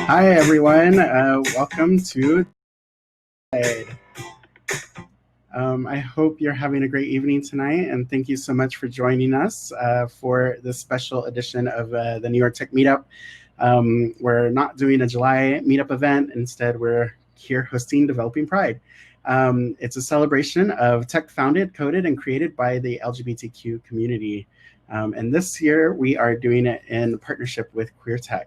Hi, everyone. Welcome to I hope you're having a great evening tonight, and thank you so much for joining us for this special edition of the New York Tech Meetup. We're not doing a July meetup event. Instead, we're here hosting Developing Pride. It's a celebration of tech founded, coded, and created by the LGBTQ community. And this year, we are doing it in partnership with QueerTech.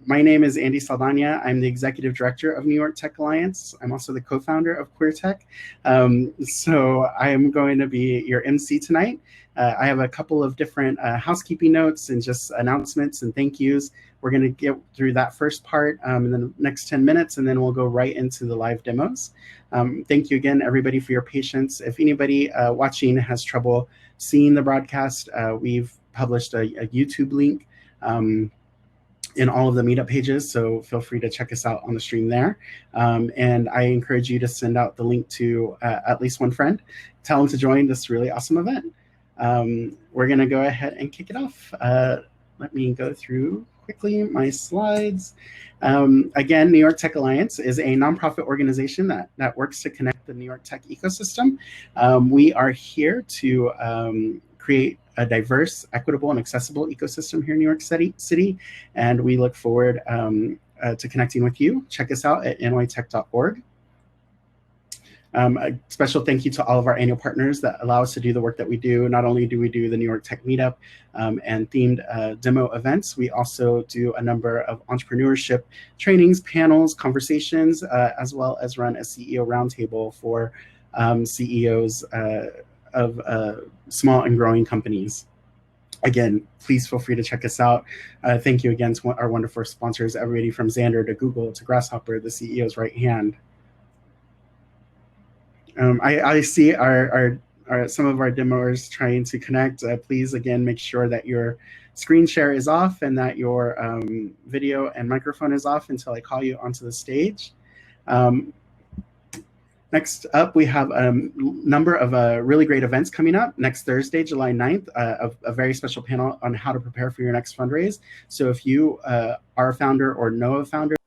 My name is Andy Saldana. I'm the executive director of New York Tech Alliance. I'm also the co-founder of QueerTech. So I am going to be your MC tonight. I have a couple of different housekeeping notes and just announcements and thank yous. We're going to get through that first part in the next 10 minutes, and then we'll go right into the live demos. Thank you again, everybody, for your patience. If anybody watching has trouble seeing the broadcast, we've published a YouTube link in all of the meetup pages, so feel free to check us out on the stream there. And I encourage you to send out the link to at least one friend. Tell them to join this really awesome event. We're going to go ahead and kick it off. Let me go through quickly my slides. Again, New York Tech Alliance is a nonprofit organization that works to connect the New York tech ecosystem. We are here to create a diverse, equitable, and accessible ecosystem here in New York City, and we look forward to connecting with you. Check us out at nytech.org. A special thank you to all of our annual partners that allow us to do the work that we do. Not only do we do the New York Tech Meetup and themed demo events, we also do a number of entrepreneurship trainings, panels, conversations, as well as run a CEO roundtable for CEOs of small and growing companies. Again, please feel free to check us out. Thank you again to our wonderful sponsors, everybody from Xander to Google to Grasshopper, the CEO's right hand. I see some of our demoers trying to connect. Please, again, make sure that your screen share is off and that your video and microphone is off until I call you onto the stage. Next up, we have a number of really great events coming up. Next Thursday, July 9th, a very special panel on how to prepare for your next fundraise. So if you are a founder or know a founder,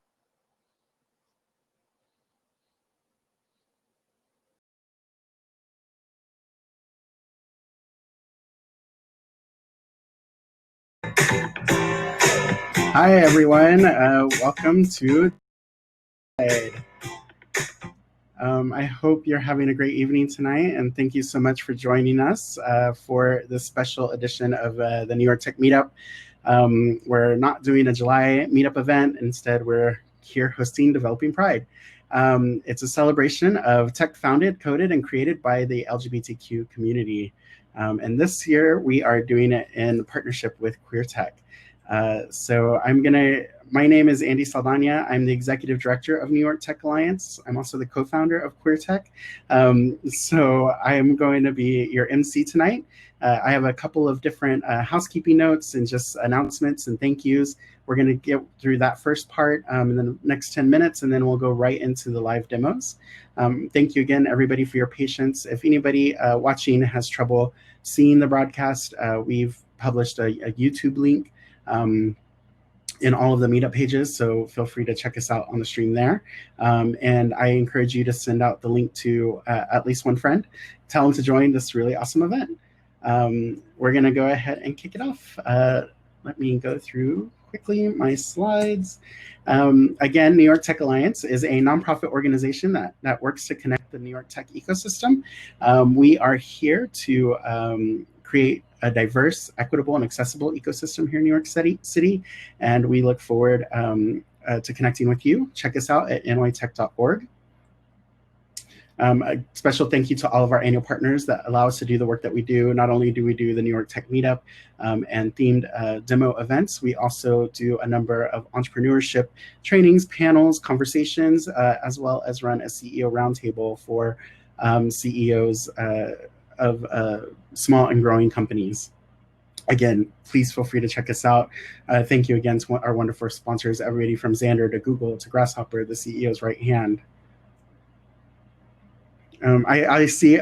hi, everyone. Welcome to I hope you're having a great evening tonight, and thank you so much for joining us for this special edition of the New York Tech Meetup. We're not doing a July meetup event. Instead, we're here hosting Developing Pride. It's a celebration of tech founded, coded, and created by the LGBTQ community. And this year, we are doing it in partnership with QueerTech. My name is Andy Saldana. I'm the executive director of New York Tech Alliance. I'm also the co-founder of QueerTech. So I am going to be your MC tonight. I have a couple of different housekeeping notes and just announcements and thank yous. We're going to get through that first part in the next 10 minutes, and then we'll go right into the live demos. Thank you again, everybody, for your patience. If anybody watching has trouble seeing the broadcast, we've published a YouTube link in all of the meetup pages, so feel free to check us out on the stream there. And I encourage you to send out the link to at least one friend. Tell them to join this really awesome event. We're going to go ahead and kick it off. Let me go through quickly my slides. Again, New York Tech Alliance is a nonprofit organization that works to connect the New York tech ecosystem. We are here to create a diverse, equitable, and accessible ecosystem here in New York City, and we look forward to connecting with you. Check us out at nytech.org. A special thank you to all of our annual partners that allow us to do the work that we do. Not only do we do the New York Tech Meetup and themed demo events, we also do a number of entrepreneurship trainings, panels, conversations, as well as run a CEO roundtable for CEOs of small and growing companies. Again, please feel free to check us out. Thank you again to our wonderful sponsors, everybody from Xander to Google to Grasshopper, the CEO's right hand. I see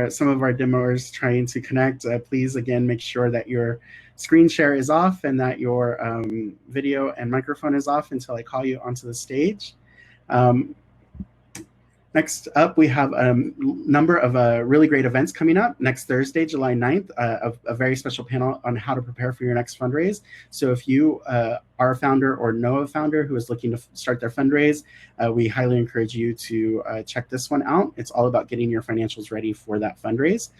some of our demoers trying to connect, please again make sure that your screen share is off and that your video and microphone is off until I call you onto the stage. Next up, we have a number of really great events coming up. Next Thursday, July 9th, a very special panel on how to prepare for your next fundraise. So if you are a founder or know a founder who is looking to start their fundraise, we highly encourage you to check this one out. It's all about getting your financials ready for that fundraise.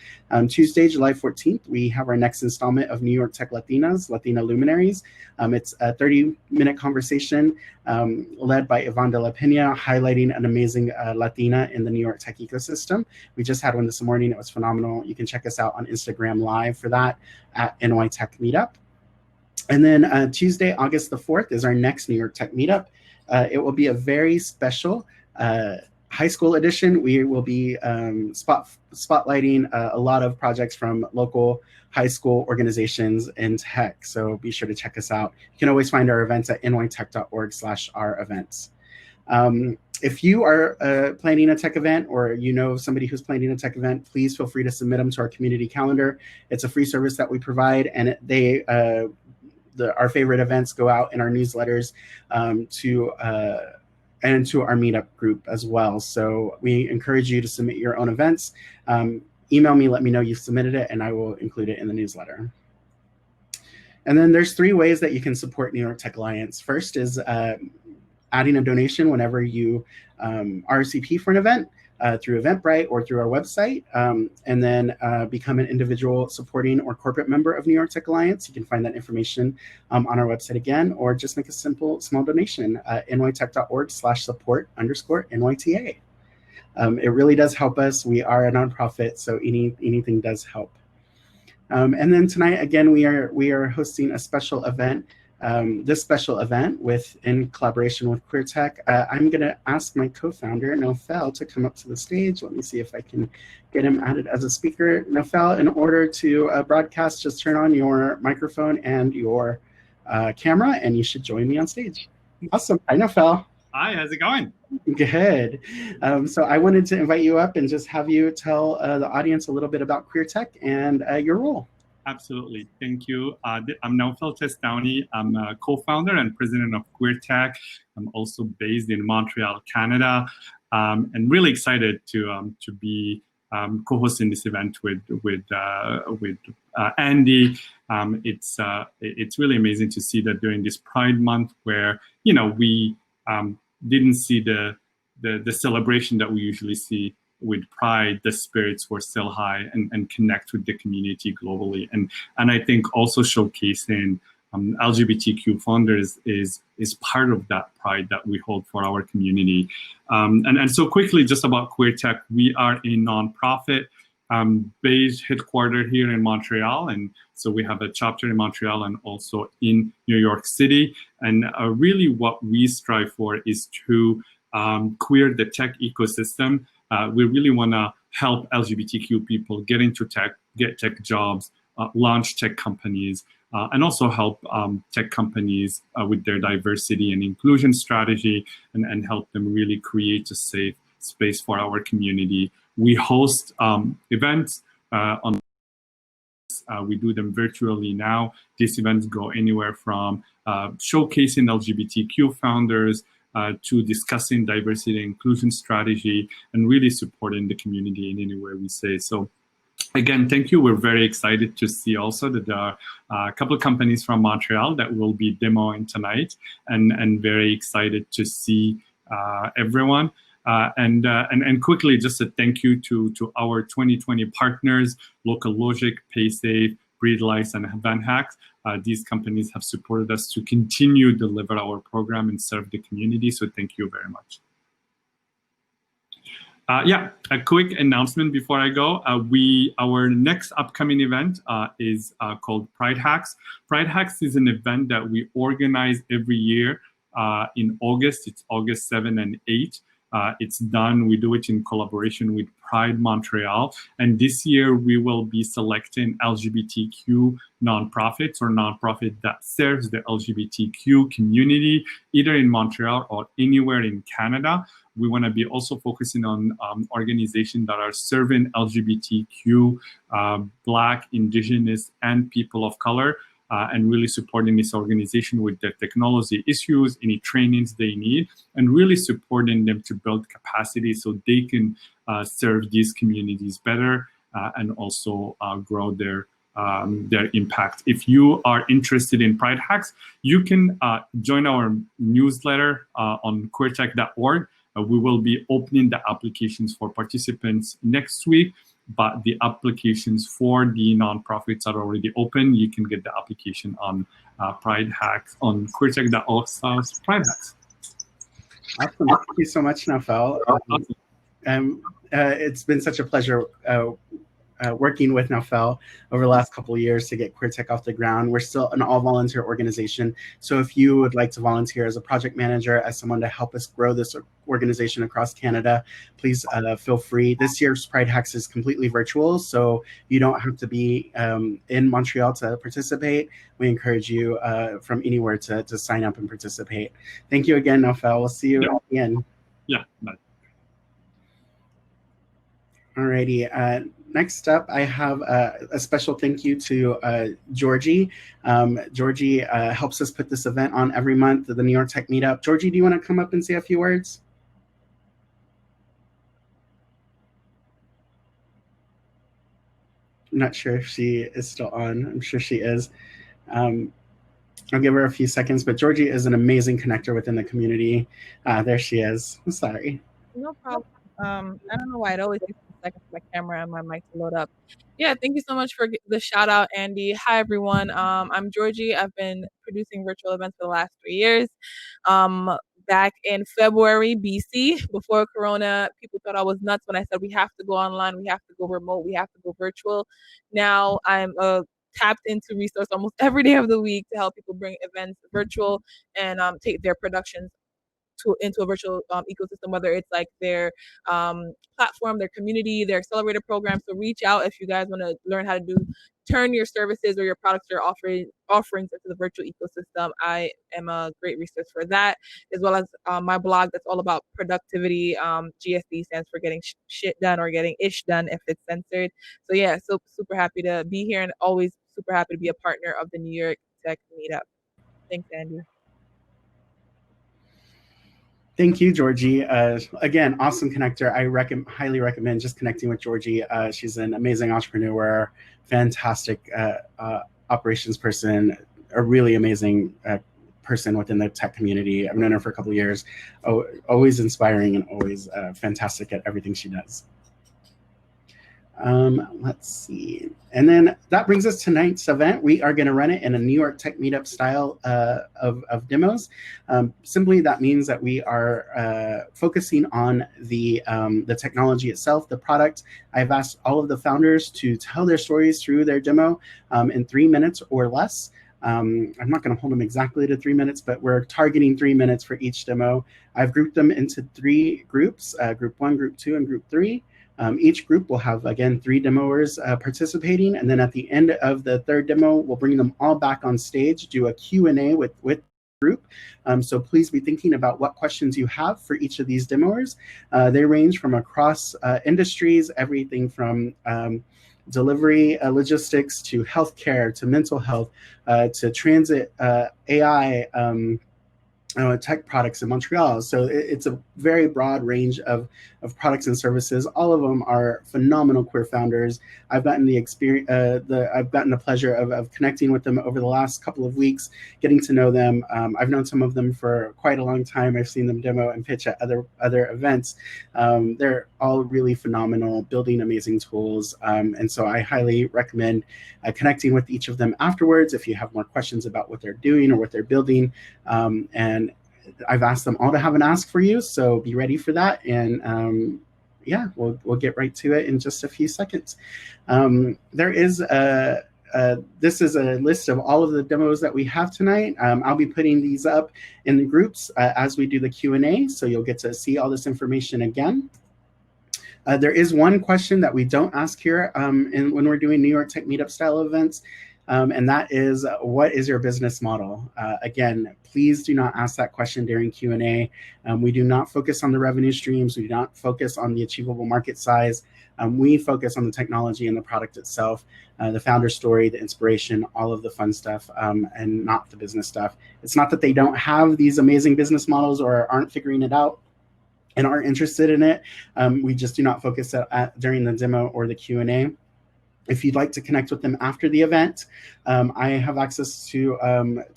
Tuesday, July 14th, we have our next installment of New York Tech Latinas, Latina Luminaries. It's a 30-minute conversation led by Yvonne de la Pena, highlighting an amazing Latina in the New York tech ecosystem. We just had one this morning. It was phenomenal. You can check us out on Instagram Live for that at NY Tech Meetup. And then Tuesday, August the 4th is our next New York Tech Meetup. It will be a very special high school edition. We will be spotlighting a lot of projects from local high school organizations in tech. So be sure to check us out. You can always find our events at nytech.org/our-events. If you are planning a tech event or you know somebody who's planning a tech event, please feel free to submit them to our community calendar. It's a free service that we provide, and our favorite events go out in our newsletters and to our meetup group as well. So we encourage you to submit your own events. Email me, let me know you've submitted it, and I will include it in the newsletter. And then there's 3 ways that you can support New York Tech Alliance. First is adding a donation whenever you RSVP for an event through Eventbrite or through our website, and then become an individual supporting or corporate member of New York Tech Alliance. You can find that information on our website again, or just make a simple small donation at nytech.org/support_NYTA. It really does help us. We are a nonprofit, so anything does help. And then tonight, again, we are hosting a special event. This special event in collaboration with QueerTech. I'm going to ask my co-founder, Nofel, to come up to the stage. Let me see if I can get him added as a speaker. Nofel, in order to broadcast, just turn on your microphone and your camera, and you should join me on stage. Awesome. Hi, Nofel. Hi, how's it going? Good. So I wanted to invite you up and just have you tell the audience a little bit about QueerTech and your role. Absolutely. Thank you. I'm Nofel Downey. I'm a co-founder and president of QueerTech. I'm also based in Montreal, Canada, and really excited to be co-hosting this event with Andy. It's really amazing to see that during this Pride Month, where we didn't see the celebration that we usually see with Pride, the spirits were still high and connect with the community globally. And I think also showcasing LGBTQ founders is part of that pride that we hold for our community. And so quickly, just about QueerTech, we are a nonprofit based headquartered here in Montreal. And so we have a chapter in Montreal and also in New York City. And really what we strive for is to queer the tech ecosystem. We really want to help LGBTQ people get into tech, get tech jobs, launch tech companies, and also help tech companies with their diversity and inclusion strategy and help them really create a safe space for our community. We host events we do them virtually now. These events go anywhere from showcasing LGBTQ founders to discussing diversity and inclusion strategy and really supporting the community in any way we say. So again, thank you. We're very excited to see also that there are a couple of companies from Montreal that will be demoing tonight, and very excited to see everyone. And quickly, just a thank you to our 2020 partners, Local Logic, PaySafe, BreedLice, and VanHack. These companies have supported us to continue to deliver our program and serve the community, so thank you very much. Yeah, a quick announcement before I go. Our next upcoming event is called Pride Hacks. Pride Hacks is an event that we organize every year in August. It's August 7 and 8. It's done. We do it in collaboration with Pride Montreal. And this year we will be selecting LGBTQ nonprofits or nonprofit that serves the LGBTQ community, either in Montreal or anywhere in Canada. We want to be also focusing on organizations that are serving LGBTQ, Black, Indigenous, and people of color, and really supporting this organization with their technology issues, any trainings they need, and really supporting them to build capacity so they can serve these communities better and also grow their impact. If you are interested in Pride Hacks, you can join our newsletter on QueerTech.org. We will be opening the applications for participants next week, but the applications for the nonprofits are already open. You can get the application on Pride Hacks on QueerTech.org/Pride Hacks. Awesome. Thank you so much, Naufel. It's been such a pleasure working with Naufel over the last couple of years to get QueerTech off the ground. We're still an all-volunteer organization, so if you would like to volunteer as a project manager, as someone to help us grow this organization across Canada, please feel free. This year's Pride Hacks is completely virtual, so you don't have to be in Montreal to participate. We encourage you from anywhere to sign up and participate. Thank you again, Naufel. We'll see you at the end. Yeah. Bye. Alrighty. Next up, I have a special thank you to Georgie. Georgie helps us put this event on every month, the New York Tech Meetup. Georgie, do you want to come up and say a few words? I'm not sure if she is still on. I'm sure she is. I'll give her a few seconds, but Georgie is an amazing connector within the community. There she is. I'm sorry. No problem. I don't know why it always takes a second for my camera and my mic to load up. Yeah, thank you so much for the shout out, Andy. Hi, everyone. I'm Georgie. I've been producing virtual events for the last 3 years. Back in February, BC, before Corona, people thought I was nuts when I said we have to go online, we have to go remote, we have to go virtual. Now I'm tapped into resource almost every day of the week to help people bring events virtual and take their productions into a virtual ecosystem, whether it's like their platform, their community, their accelerator program. So reach out if you guys want to learn how to turn your services or your products or offerings into the virtual ecosystem. I am a great resource for that, as well as my blog that's all about productivity. GSD stands for getting shit done or getting ish done if it's censored. So yeah, so super happy to be here and always super happy to be a partner of the New York Tech Meetup. Thanks, Andy. Thank you, Georgie. Again, awesome connector. I highly recommend just connecting with Georgie. She's an amazing entrepreneur, fantastic operations person, a really amazing person within the tech community. I've known her for a couple of years. Always inspiring and always fantastic at everything she does. Let's see. And then that brings us to tonight's event. We are going to run it in a New York Tech Meetup style of demos. Simply, that means that we are focusing on the technology itself, the product. I've asked all of the founders to tell their stories through their demo in 3 minutes or less. I'm not going to hold them exactly to 3 minutes, but we're targeting 3 minutes for each demo. I've grouped them into 3 groups, group 1, group 2, and group 3. Each group will have, again, 3 demoers participating, and then at the end of the 3rd demo, we'll bring them all back on stage, do a Q&A with the group. So please be thinking about what questions you have for each of these demoers. They range from across industries, everything from delivery logistics to healthcare to mental health to transit, AI, tech products in Montreal. So it's a very broad range of products and services. All of them are phenomenal queer founders. I've gotten the experience, I've gotten the pleasure of connecting with them over the last couple of weeks, getting to know them. I've known some of them for quite a long time. I've seen them demo and pitch at other events. They're all really phenomenal, building amazing tools. And so I highly recommend connecting with each of them afterwards if you have more questions about what they're doing or what they're building. And I've asked them all to have an ask for you, so be ready for that. And yeah, we'll get right to it in just a few seconds. There is this is a list of all of the demos that we have tonight. I'll be putting these up in the groups as we do the Q&A, so you'll get to see all this information again. There is one question that we don't ask here when we're doing New York Tech Meetup style events, and that is, what is your business model? Again, please do not ask that question during Q&A. We do not focus on the revenue streams. We do not focus on the achievable market size. We focus on the technology and the product itself, the founder story, the inspiration, all of the fun stuff, and not the business stuff. It's not that they don't have these amazing business models or aren't figuring it out and aren't interested in it. We just do not focus during the demo or the Q&A. If you'd like to connect with them after the event, I have access to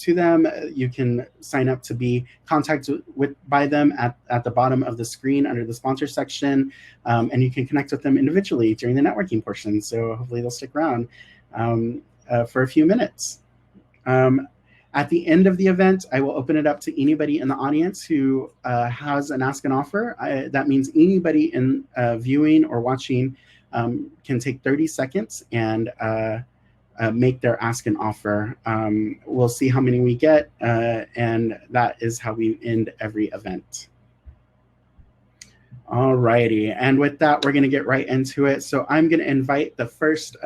them. You can sign up to be contacted by them at the bottom of the screen under the sponsor section, and you can connect with them individually during the networking portion. So hopefully they'll stick around for a few minutes. At the end of the event, I will open it up to anybody in the audience who has an Ask an Offer. That means anybody in viewing or watching can take 30 seconds and make their Ask an Offer. We'll see how many we get, and that is how we end every event. All righty, and with that, we're gonna get right into it. So I'm gonna invite the first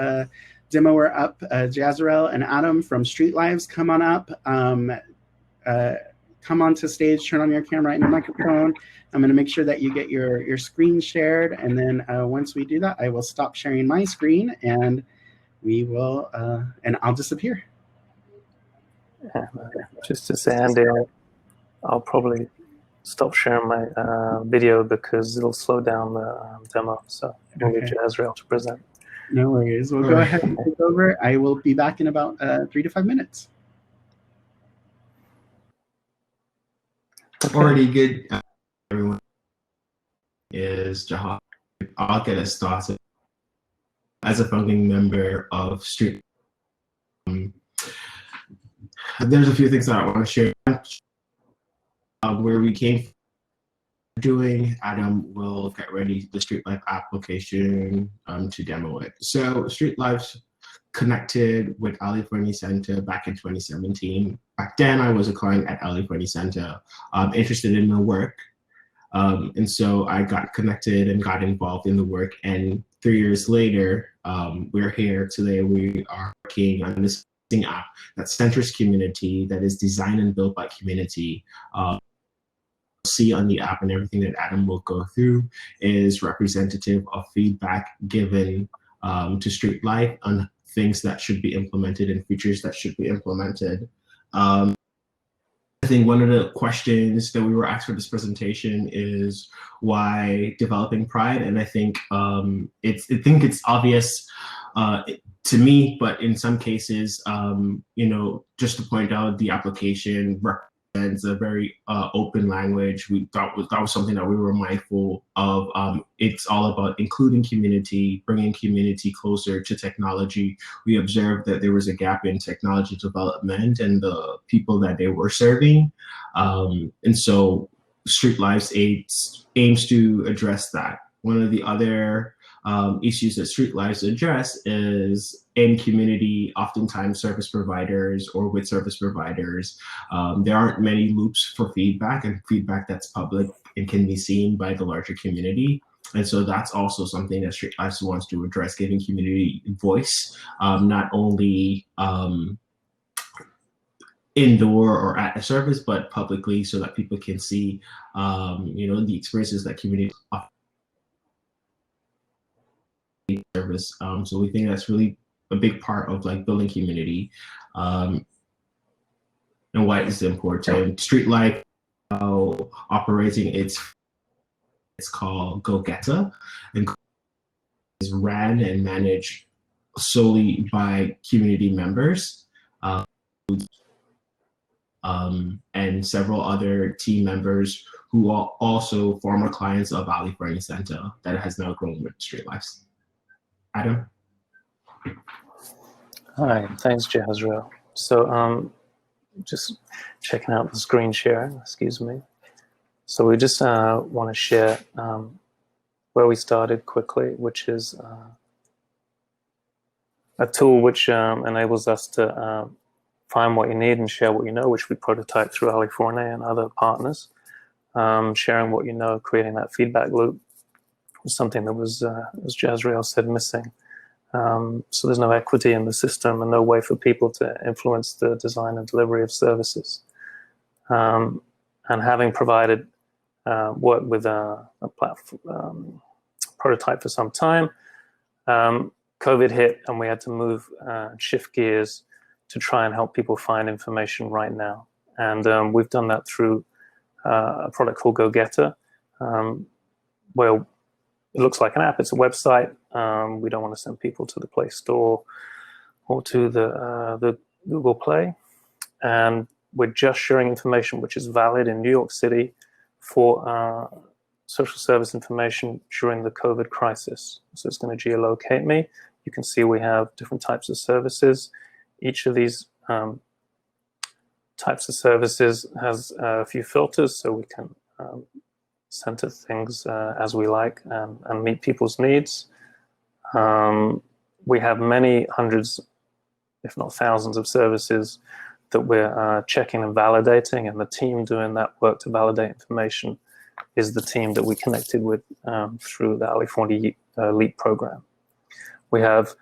demoer up, Jazarel and Adam from Street Lives. Come on up, come onto stage, turn on your camera and your microphone. I'm gonna make sure that you get your screen shared, and then once we do that, I will stop sharing my screen and we will, and I'll disappear. Just to say, Andy, I'll probably stop sharing my video because it'll slow down the demo, so we'll leave Jazarel to present. No worries, we'll go ahead and take over. I will be back in about 3 to 5 minutes. Already good. Everyone is Jahad. I'll get us started. As a founding member of Street, there's a few things that I want to share. Where we came from doing, Adam will get ready the Street Life application to demo it. So Street Lives connected with California Center back in 2017. Back then, I was a client at California Center, interested in the work. And so I got connected and got involved in the work. And 3 years later, we're here today. We are working on this app that centers community, that is designed and built by community. See on the app and everything that Adam will go through is representative of feedback given to Street Life on things that should be implemented and features that should be implemented. I think one of the questions that we were asked for this presentation is why developing Pride, and I think it's obvious to me, but in some cases, you know, just to point out, the application represents a very open language. We thought that was something that we were mindful of. It's all about including community, bringing community closer to technology. We observed that there was a gap in technology development and the people that they were serving. And so Street Lives aims to address that. One of the other issues that Street Lives address is in community, oftentimes service providers or with service providers, there aren't many loops for feedback, and feedback that's public and can be seen by the larger community. And so that's also something that Street Lives wants to address, giving community voice, not only indoor or at a service, but publicly, so that people can see, you know, the experiences that community offer. Service. So we think that's really a big part of like building community, and why it's important. Street Life operating it's called Go Getter, and is ran and managed solely by community members, and several other team members who are also former clients of California Center that has now grown with Street Lives. Adam? Hi, thanks, Jazarel. So just checking out the screen share, excuse me. So we just want to share where we started quickly, which is a tool which enables us to find what you need and share what you know, which we prototype through Ali4NA and other partners. Sharing what you know, creating that feedback loop was something that was, as Jazriel said, missing. So there's no equity in the system and no way for people to influence the design and delivery of services. And having provided work with a platform prototype for some time, COVID hit and we had to move, shift gears to try and help people find information right now. And we've done that through a product called GoGetter, where it looks like an app. It's a website. We don't want to send people to the Play Store or to the Google Play. And we're just sharing information which is valid in New York City for social service information during the COVID crisis. So it's going to geolocate me. You can see we have different types of services. Each of these types of services has a few filters, so we can center things as we like and meet people's needs. We have many hundreds, if not thousands, of services that we're checking and validating, and the team doing that work to validate information is the team that we connected with through the Ali4NA LEAP program. We have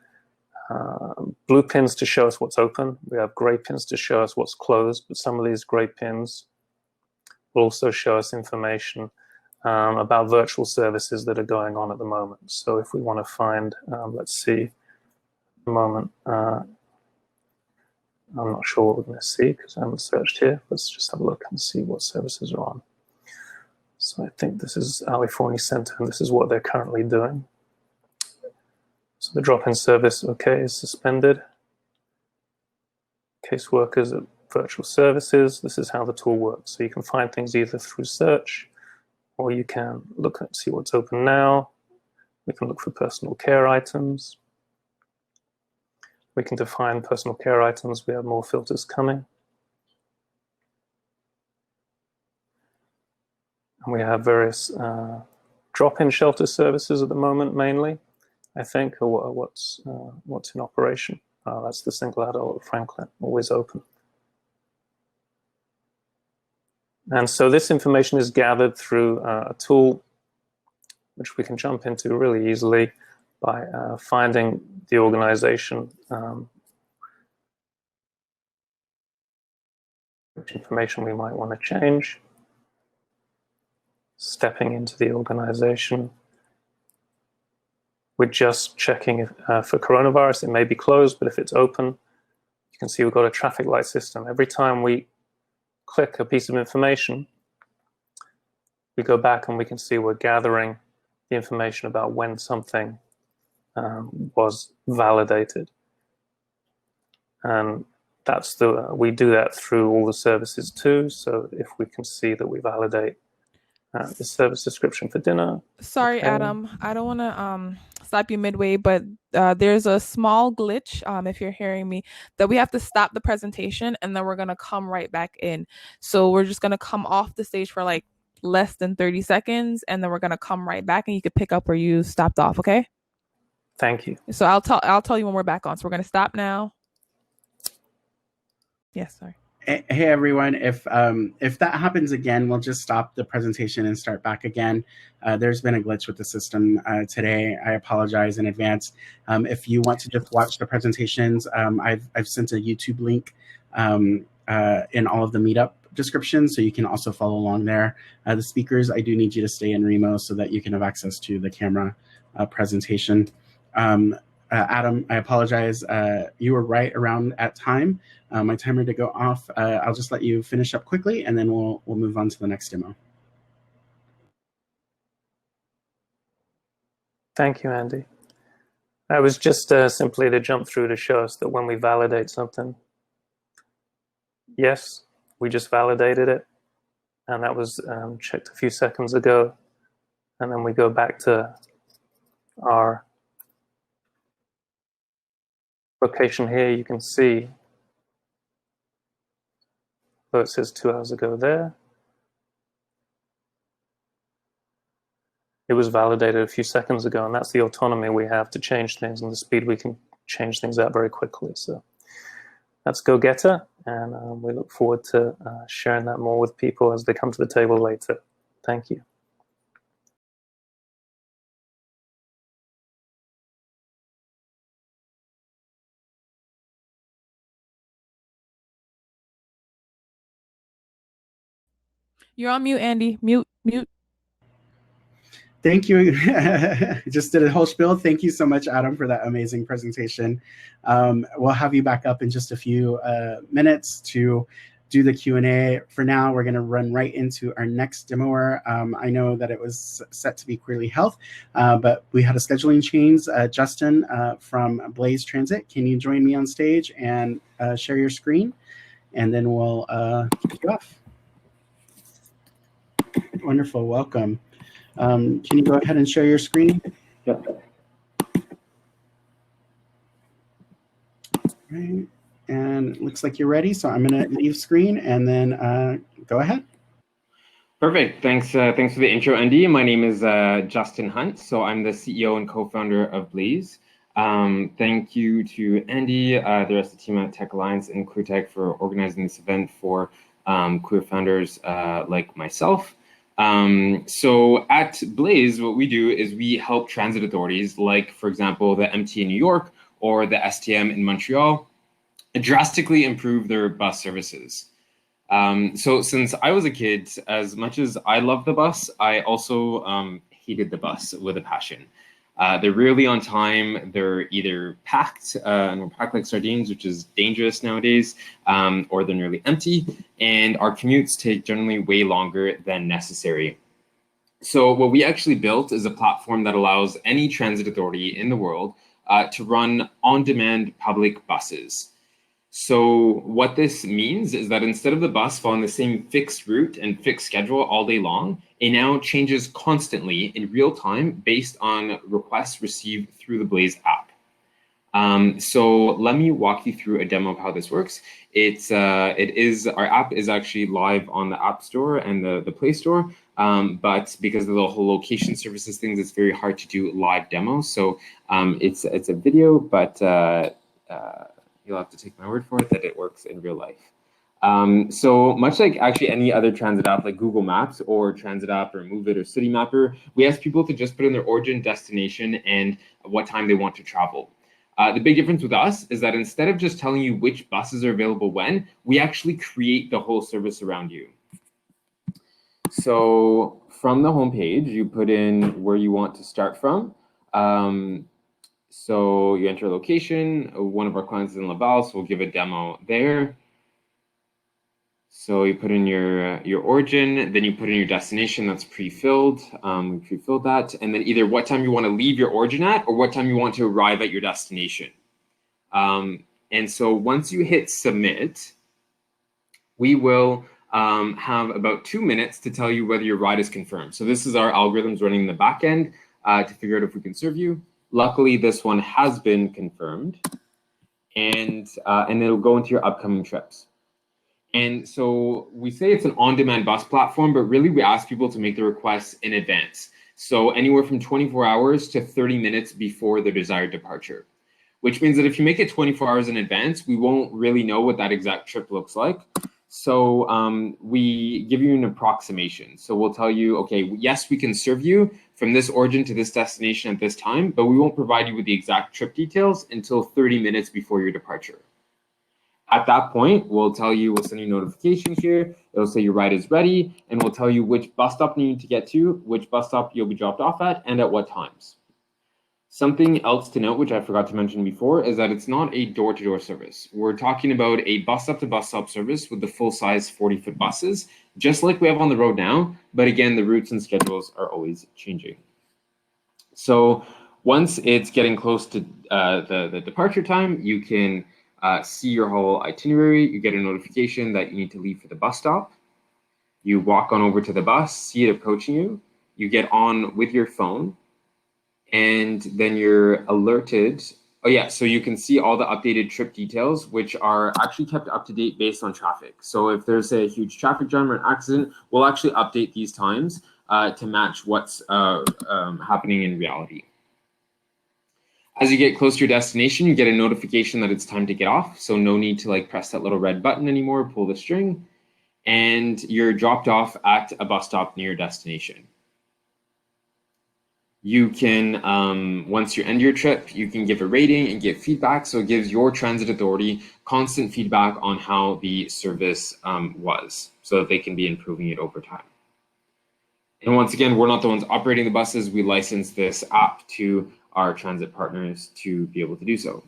blue pins to show us what's open. We have gray pins to show us what's closed, but some of these gray pins will also show us information about virtual services that are going on at the moment. So if we want to find, let's see, a moment, I'm not sure what we're going to see because I haven't searched here. Let's just have a look and see what services are on. So I think this is Ali4NA Center, and this is what they're currently doing. So the drop-in service, okay, is suspended. Caseworkers at virtual services, this is how the tool works. So you can find things either through search, or you can look and see what's open now. We can look for personal care items. We can define personal care items. We have more filters coming. And we have various drop-in shelter services at the moment, mainly, I think, or what's in operation. That's the single adult at Franklin, always open. And so this information is gathered through a tool which we can jump into really easily by finding the organization, which information we might want to change, stepping into the organization. We're just checking for coronavirus. It may be closed, but if it's open, you can see we've got a traffic light system. Every time we click a piece of information, we go back and we can see we're gathering the information about when something was validated. And that's we do that through all the services too. So if we can see that we validate the service description for dinner. Sorry, okay. Adam, I don't want to stop you midway, but there's a small glitch, if you're hearing me, that we have to stop the presentation and then we're going to come right back in. So we're just going to come off the stage for like less than 30 seconds and then we're going to come right back and you could pick up where you stopped off, okay? Thank you. So I'll tell you when we're back on. So we're going to stop now. Yes, sorry. Hey everyone, if that happens again, we'll just stop the presentation and start back again. There's been a glitch with the system today. I apologize in advance. If you want to just watch the presentations, I've sent a YouTube link in all of the meetup descriptions, so you can also follow along there. The speakers, I do need you to stay in Remo so that you can have access to the camera presentation. Adam, I apologize. You were right around at time. My timer to go off. I'll just let you finish up quickly, and then we'll move on to the next demo. Thank you, Andy. I was just simply to jump through to show us that when we validate something, yes, we just validated it, and that was checked a few seconds ago, and then we go back to our location here. You can see, though it says 2 hours ago there, it was validated a few seconds ago, and that's the autonomy we have to change things and the speed we can change things out very quickly. So that's Go Getter, and we look forward to sharing that more with people as they come to the table later. Thank you. You're on mute, Andy. Mute. Thank you. Just did a whole spiel. Thank you so much, Adam, for that amazing presentation. We'll have you back up in just a few minutes to do the Q&A. For now, we're going to run right into our next demoer. I know that it was set to be Queerly Health, but we had a scheduling change. Justin from Blaise Transit, can you join me on stage and share your screen? And then we'll kick it off. Wonderful. Welcome. Can you go ahead and share your screen? Yep. Right. And it looks like you're ready. So I'm going to leave screen and then go ahead. Perfect. Thanks for the intro, Andy. My name is Justin Hunt. So I'm the CEO and co-founder of Blaise. Thank you to Andy, the rest of the team at Tech Alliance and QueerTech for organizing this event for queer founders like myself. So at Blaise, what we do is we help transit authorities like, for example, the MTA in New York or the STM in Montreal drastically improve their bus services. So since I was a kid, as much as I love the bus, I also hated the bus with a passion. They're rarely on time. They're either packed, and we're packed like sardines, which is dangerous nowadays, or they're nearly empty. And our commutes take generally way longer than necessary. So what we actually built is a platform that allows any transit authority in the world to run on-demand public buses. So what this means is that instead of the bus following the same fixed route and fixed schedule all day long, it now changes constantly in real time based on requests received through the Blaise app. So let me walk you through a demo of how this works. Our app is actually live on the App Store and the Play Store, but because of the whole location services things, it's very hard to do live demos. So it's a video, but you'll have to take my word for it that it works in real life. So much like actually any other transit app like Google Maps or Transit app or Move It or City Mapper, we ask people to just put in their origin, destination, and what time they want to travel. The big difference with us is that instead of just telling you which buses are available when, we actually create the whole service around you. So from the homepage, you put in where you want to start from. So you enter a location. One of our clients is in Laval, so we'll give a demo there. So you put in your origin, then you put in your destination that's pre-filled. We pre-filled that, and then either what time you want to leave your origin at or what time you want to arrive at your destination. And so once you hit submit, we will have about 2 minutes to tell you whether your ride is confirmed. So this is our algorithms running in the back end to figure out if we can serve you. Luckily, this one has been confirmed, and it'll go into your upcoming trips. And so we say it's an on-demand bus platform, but really we ask people to make the requests in advance. So anywhere from 24 hours to 30 minutes before their desired departure, which means that if you make it 24 hours in advance, we won't really know what that exact trip looks like. So we give you an approximation. So we'll tell you, okay, yes, we can serve you from this origin to this destination at this time, but we won't provide you with the exact trip details until 30 minutes before your departure. At that point, we'll tell you, we'll send you notifications here. It'll say your ride is ready, and we'll tell you which bus stop you need to get to, which bus stop you'll be dropped off at, and at what times. Something else to note, which I forgot to mention before, is that it's not a door-to-door service. We're talking about a bus stop-to-bus stop service with the full-size 40-foot buses, just like we have on the road now, but again, the routes and schedules are always changing. So once it's getting close to the departure time, you can see your whole itinerary. You get a notification that you need to leave for the bus stop. You walk on over to the bus, see it approaching you. You get on with your phone, and then you're alerted. Oh yeah, so you can see all the updated trip details, which are actually kept up to date based on traffic. So if there's a huge traffic jam or an accident, we'll actually update these times to match what's happening in reality. As you get close to your destination, you get a notification that it's time to get off. So no need to like press that little red button anymore, pull the string, and you're dropped off at a bus stop near your destination. You can, once you end your trip, you can give a rating and give feedback. So it gives your transit authority constant feedback on how the service was, so that they can be improving it over time. And once again, we're not the ones operating the buses. We license this app to our transit partners to be able to do so.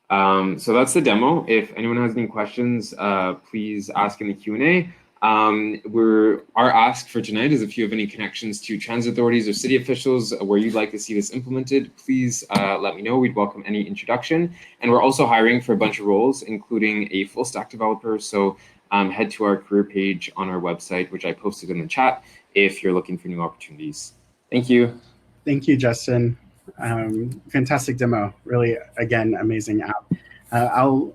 So that's the demo. If anyone has any questions, please ask in the Q&A. Our ask for tonight is if you have any connections to transit authorities or city officials where you'd like to see this implemented, please let me know. We'd welcome any introduction. And we're also hiring for a bunch of roles, including a full stack developer. So head to our career page on our website, which I posted in the chat, if you're looking for new opportunities. Thank you. Thank you, Justin. Fantastic demo. Really, again, amazing app. I'll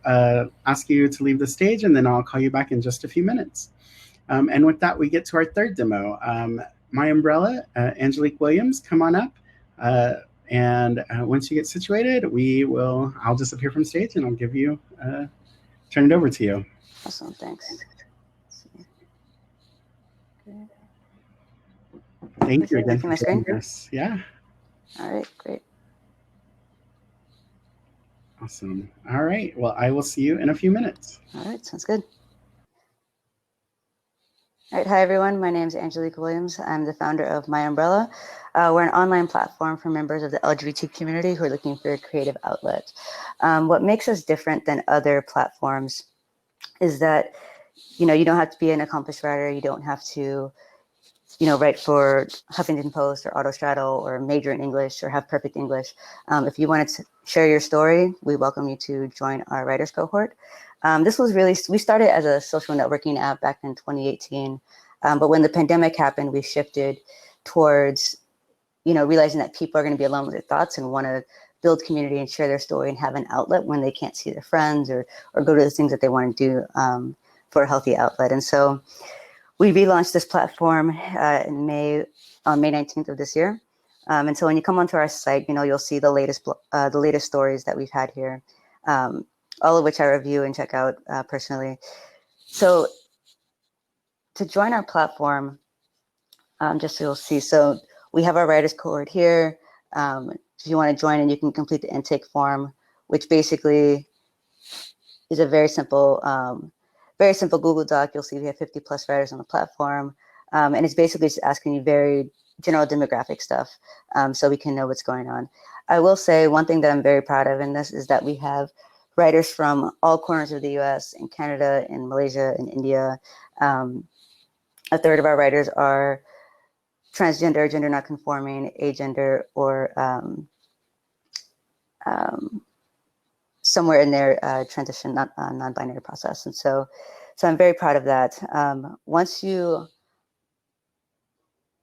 ask you to leave the stage, and then I'll call you back in just a few minutes. And with that, we get to our third demo. My Umbrella, Angelique Williams, come on up. And once you get situated, I'll disappear from stage, and I'll give you, turn it over to you. Awesome, thanks. Okay. Thank you again for joining us. Yeah. All right, great. Awesome. All right. Well, I will see you in a few minutes. All right, sounds good. All right, hi everyone. My name is Angelique Williams. I'm the founder of My Umbrella. We're an online platform for members of the LGBT community who are looking for a creative outlet. What makes us different than other platforms is that, you don't have to be an accomplished writer. You don't have to, write for Huffington Post or Autostraddle or major in English or have perfect English. If you wanted to share your story, we welcome you to join our writers cohort. We started as a social networking app back in 2018. But when the pandemic happened, we shifted towards, realizing that people are going to be alone with their thoughts and want to build community and share their story and have an outlet when they can't see their friends or go to the things that they want to do for a healthy outlet. And so we relaunched this platform on May 19th of this year. And so when you come onto our site, you'll see the latest stories that we've had here, all of which I review and check out personally. So to join our platform, just so you'll see, so we have our writers cohort here. If you want to join, and you can complete the intake form, which basically is a very simple Google Doc. You'll see we have 50 plus writers on the platform. And it's basically just asking you very general demographic stuff so we can know what's going on. I will say one thing that I'm very proud of in this is that we have writers from all corners of the US and Canada and Malaysia and India. A third of our writers are transgender, gender not conforming, agender, or somewhere in their transition, non-binary process. And so I'm very proud of that. Once you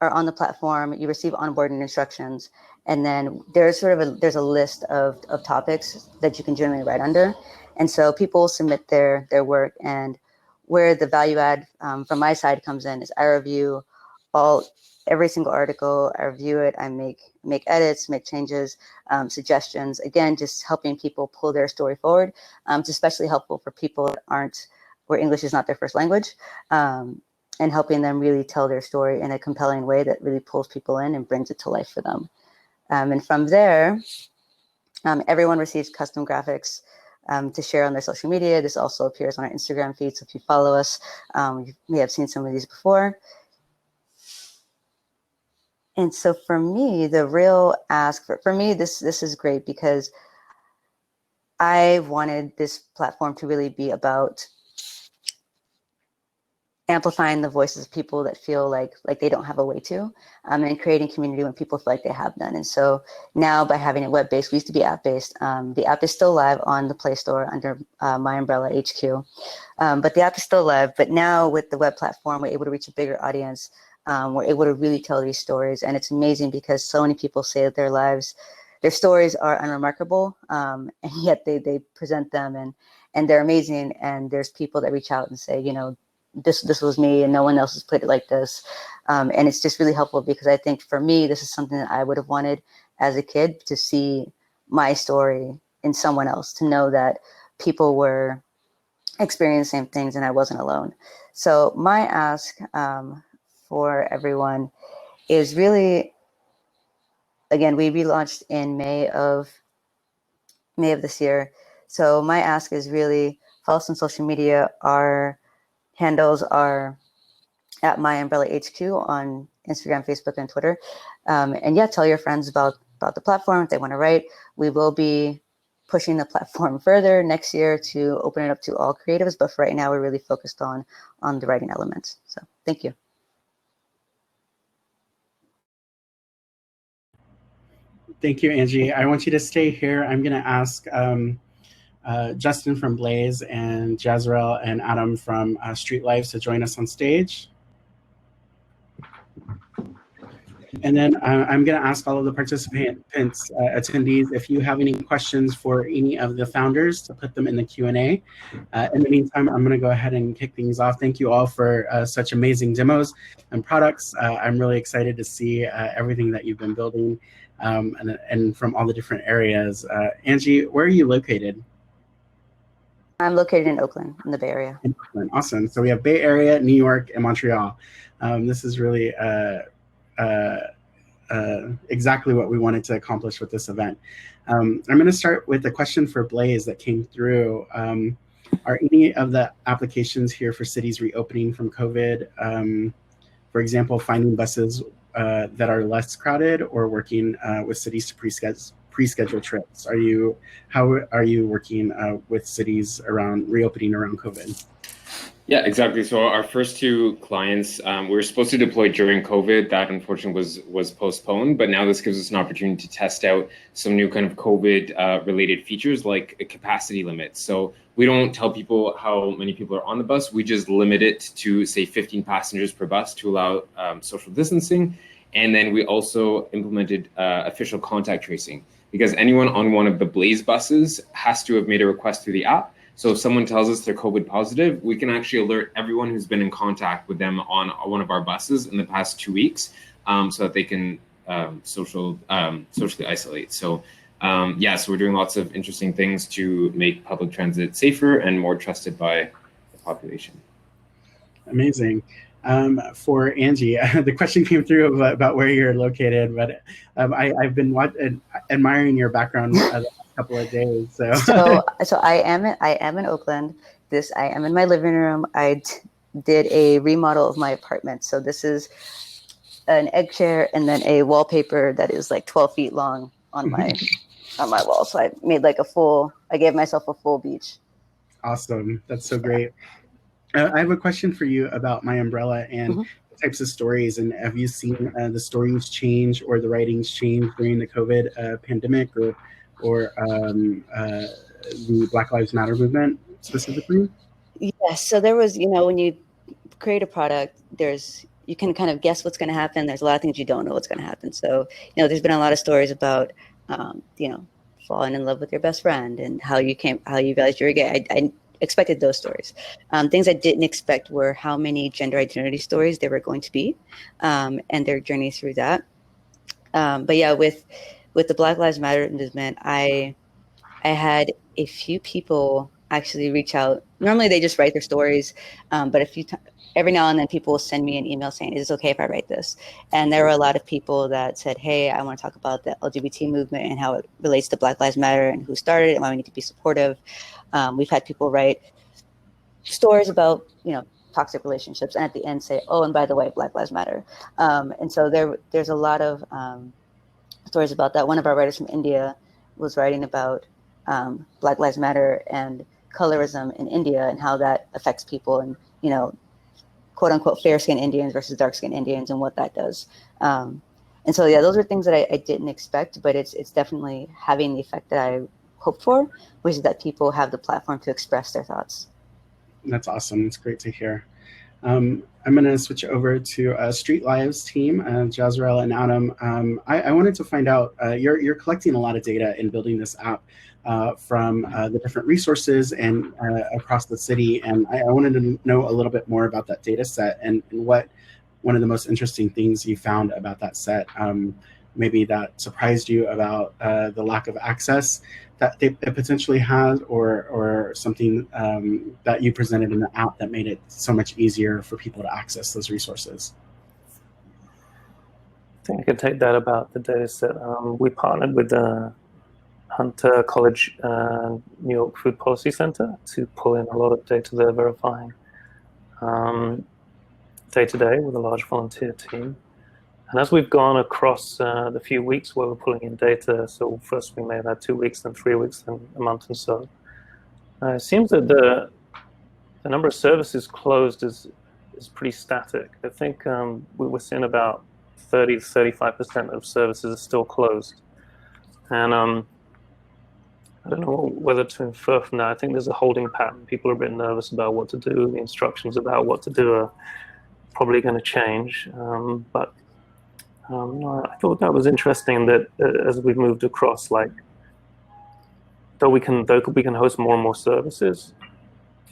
are on the platform, you receive onboarding instructions, and then there's a list of topics that you can generally write under. And so people submit their work, and where the value add from my side comes in is I review every single article. I review it, I make edits, make changes, suggestions, again, just helping people pull their story forward. It's especially helpful for people that where English is not their first language, and helping them really tell their story in a compelling way that really pulls people in and brings it to life for them. And from there, everyone receives custom graphics to share on their social media. This also appears on our Instagram feed, so if you follow us, you may have seen some of these before. And so for me, the real ask, for me, this is great because I wanted this platform to really be about amplifying the voices of people that feel like they don't have a way to, and creating community when people feel like they have none. And so now by having it web-based, we used to be app-based. The app is still live on the Play Store under My Umbrella HQ, but the app is still live. But now with the web platform, we're able to reach a bigger audience. We're able to really tell these stories, and it's amazing because so many people say that their stories are unremarkable, and yet they present them and they're amazing. And there's people that reach out and say, this was me and no one else has played it like this. And it's just really helpful because I think for me, this is something that I would have wanted as a kid to see my story in someone else, to know that people were experiencing the same things and I wasn't alone. So my ask for everyone is really, again, we relaunched in May of this year. So my ask is really follow us on social media. Our handles are at My Umbrella HQ on Instagram, Facebook, and Twitter. And yeah, tell your friends about the platform if they want to write. We will be pushing the platform further next year to open it up to all creatives. But for right now, we're really focused on the writing elements. So thank you. Thank you, Angie. I want you to stay here. I'm going to ask Justin from Blaise and Jazrael and Adam from Street Lives to join us on stage. And then I'm going to ask all of the participants, attendees, if you have any questions for any of the founders, to put them in the Q&A. In the meantime, I'm going to go ahead and kick things off. Thank you all for such amazing demos and products. I'm really excited to see everything that you've been building and from all the different areas. Angie, where are you located? I'm located in Oakland, in the Bay Area. In Oakland. Awesome. So we have Bay Area, New York, and Montreal. This is really exactly what we wanted to accomplish with this event. I'm going to start with a question for Blaise that came through. Are any of the applications here for cities reopening from COVID, for example, finding buses that are less crowded, or working with cities to pre-schedule trips? How are you working with cities around reopening around COVID? Yeah, exactly. So our first two clients, we were supposed to deploy during COVID. That unfortunately was postponed, but now this gives us an opportunity to test out some new kind of COVID related features like a capacity limit. So we don't tell people how many people are on the bus. We just limit it to, say, 15 passengers per bus to allow social distancing. And then we also implemented official contact tracing, because anyone on one of the Blaise buses has to have made a request through the app. So if someone tells us they're COVID positive, we can actually alert everyone who's been in contact with them on one of our buses in the past 2 weeks, so that they can socially isolate. So so we're doing lots of interesting things to make public transit safer and more trusted by the population. Amazing. For Angie, the question came through about where you're located, but I've been admiring your background the last couple of days. So I am in Oakland. I am in my living room. I did a remodel of my apartment. So this is an egg chair and then a wallpaper that is like 12 feet long on my wall. So I made like I gave myself a full beach. Awesome. That's so great. I have a question for you about My Umbrella and the types of stories. And have you seen the stories change or the writings change during the COVID pandemic or the Black Lives Matter movement specifically? Yes. So there was, when you create a product, you can kind of guess what's going to happen. There's a lot of things you don't know what's going to happen. So, there's been a lot of stories about, falling in love with your best friend and how you realized you were gay. I expected those stories. Things I didn't expect were how many gender identity stories there were going to be, and their journey through that. But yeah, with the Black Lives Matter movement, I had a few people actually reach out. Normally they just write their stories, but every now and then people will send me an email saying, is it okay if I write this? And there were a lot of people that said, hey, I want to talk about the LGBT movement and how it relates to Black Lives Matter and who started it and why we need to be supportive. We've had people write stories about, toxic relationships, and at the end say, oh, and by the way, Black Lives Matter. And so there's a lot of stories about that. One of our writers from India was writing about Black Lives Matter and colorism in India and how that affects people and, quote unquote, fair skinned Indians versus dark skinned Indians and what that does. And so, yeah, those are things that I didn't expect, but it's definitely having the effect that I hoped for, which is that people have the platform to express their thoughts. That's awesome. It's great to hear. I'm going to switch over to Street Lives team, Jazrael and Adam. I wanted to find out, you're collecting a lot of data in building this app from the different resources and across the city. And I wanted to know a little bit more about that data set and what one of the most interesting things you found about that set maybe that surprised you about the lack of access that it potentially has, or something that you presented in the app that made it so much easier for people to access those resources? I think I could take that about the data set. We partnered with the Hunter College New York Food Policy Center to pull in a lot of data they're verifying day-to-day with a large volunteer team. And as we've gone across the few weeks where we're pulling in data, so first we may have had 2 weeks, then 3 weeks, then a month and so, it seems that the number of services closed is pretty static. I think we were seeing about 30 to 35% of services are still closed. And I don't know whether to infer from that. I think there's a holding pattern. People are a bit nervous about what to do. The instructions about what to do are probably going to change. But I thought that was interesting that as we've moved across, like, though we can host more and more services,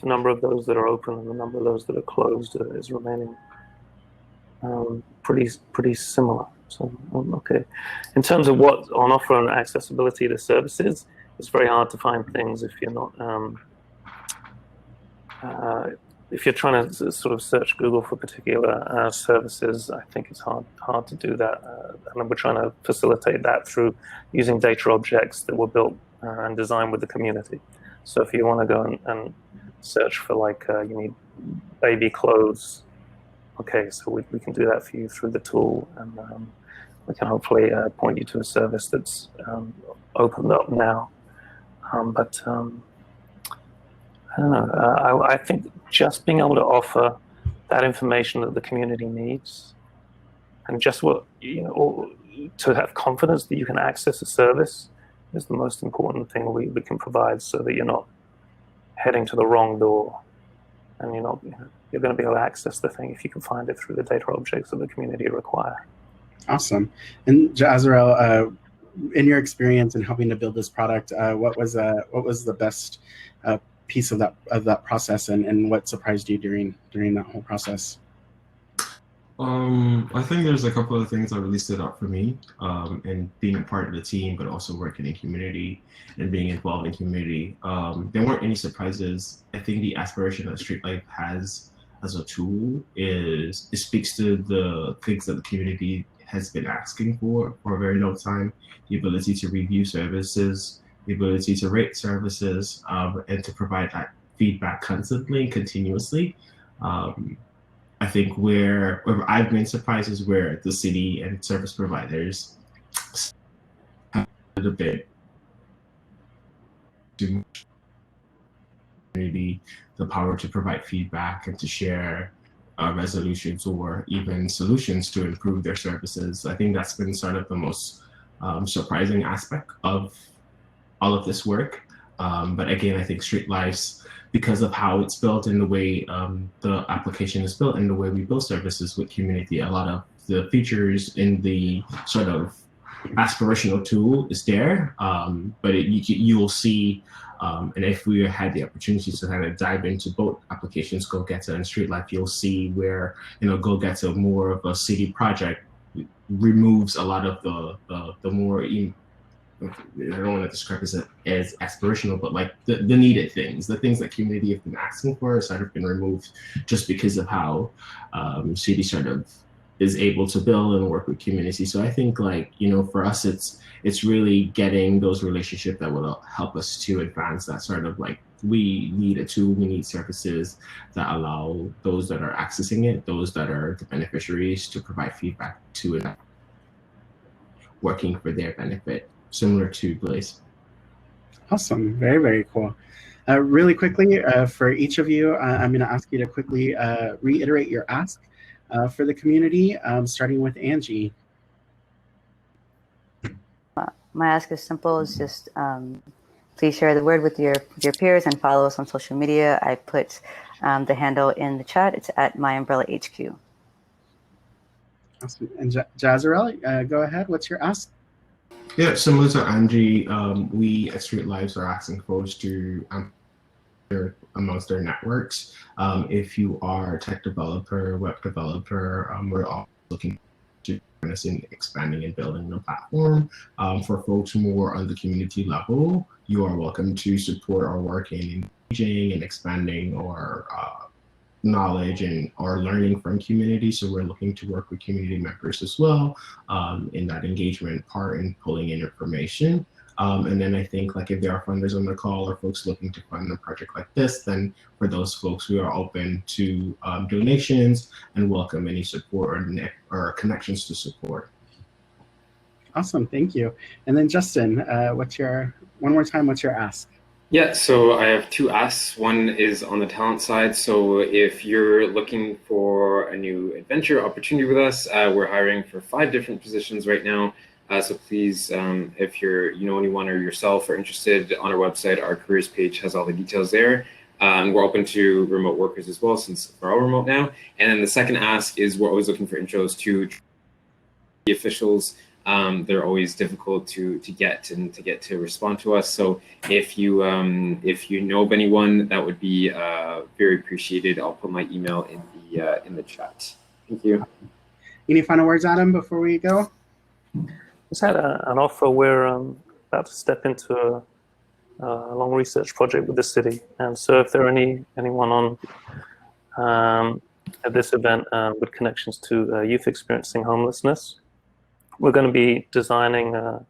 the number of those that are open and the number of those that are closed is remaining pretty similar. So okay, in terms of what's on offer and accessibility to services, it's very hard to find things if you're not if you're trying to sort of search Google for particular services. I think it's hard to do that, and we're trying to facilitate that through using data objects that were built and designed with the community. So if you want to go and search for, like, you need baby clothes, okay, so we can do that for you through the tool, and we can hopefully point you to a service that's opened up now. But I don't know. I think just being able to offer that information that the community needs, and just what, or to have confidence that you can access a service, is the most important thing we can provide, so that you're not heading to the wrong door, and you're going to be able to access the thing if you can find it through the data objects that the community require. Awesome. And Jazrael, in your experience in helping to build this product, what was the best piece of that process, and what surprised you during that whole process? I think there's a couple of things that really stood out for me, and being a part of the team, but also working in community and being involved in community. There weren't any surprises. I think the aspiration that Street Life has as a tool it speaks to the things that the community has been asking for a very long time: the ability to review services, the ability to rate services, and to provide that feedback constantly and continuously. I think where I've been surprised is where the city and service providers have a bit too much community, the power to provide feedback and to share resolutions or even solutions to improve their services. I think that's been sort of the most surprising aspect of all of this work. But again, I think Street Life's, because of how it's built and the way the application is built and the way we build services with community, a lot of the features in the sort of aspirational tool is there, but you'll see, and if we had the opportunity to kind of dive into both applications, GoGetter and Street Life, you'll see where, GoGetter, more of a city project, removes a lot of the more, I don't want to describe it as aspirational, but like the needed things, the things that community have been asking for, sort of been removed just because of how city sort of is able to build and work with community. So I think, like, for us, it's really getting those relationships that will help us to advance that sort of, like, we need a tool, we need services that allow those that are accessing it, those that are the beneficiaries, to provide feedback to it, working for their benefit, similar to Blaise. Awesome. Very, very cool. Really quickly, for each of you, I'm going to ask you to quickly reiterate your ask for the community, starting with Angie. My ask is simple. It's just please share the word with your peers and follow us on social media. I put the handle in the chat. It's at MyUmbrellaHQ. Awesome. And Jazrael, go ahead. What's your ask? Yeah, similar to Angie, we at Street Lives are asking folks to amongst their networks. If you are a tech developer, web developer, we're all looking to in expanding and building the platform. For folks more on the community level, you are welcome to support our work in engaging and expanding our knowledge and our learning from community. So we're looking to work with community members as well in that engagement part and pulling in information. And then I think like if there are funders on the call or folks looking to fund a project like this, then for those folks, we are open to donations and welcome any support or connections to support. Awesome, thank you. And then Justin, what's your ask? Yeah, so I have two asks. One is on the talent side. So if you're looking for a new adventure opportunity with us, we're hiring for 5 different positions right now. So please, if you know anyone or yourself are interested, on our website, our careers page has all the details there. And we're open to remote workers as well, since we're all remote now. And then the second ask is we're always looking for intros to the officials. They're always difficult to get and to get to respond to us. So if you know of anyone, that would be very appreciated. I'll put my email in the chat. Thank you. Any final words, Adam, before we go? Just had an offer. We're about to step into a long research project with the city, and so if there are anyone on at this event with connections to youth experiencing homelessness, we're going to be designing a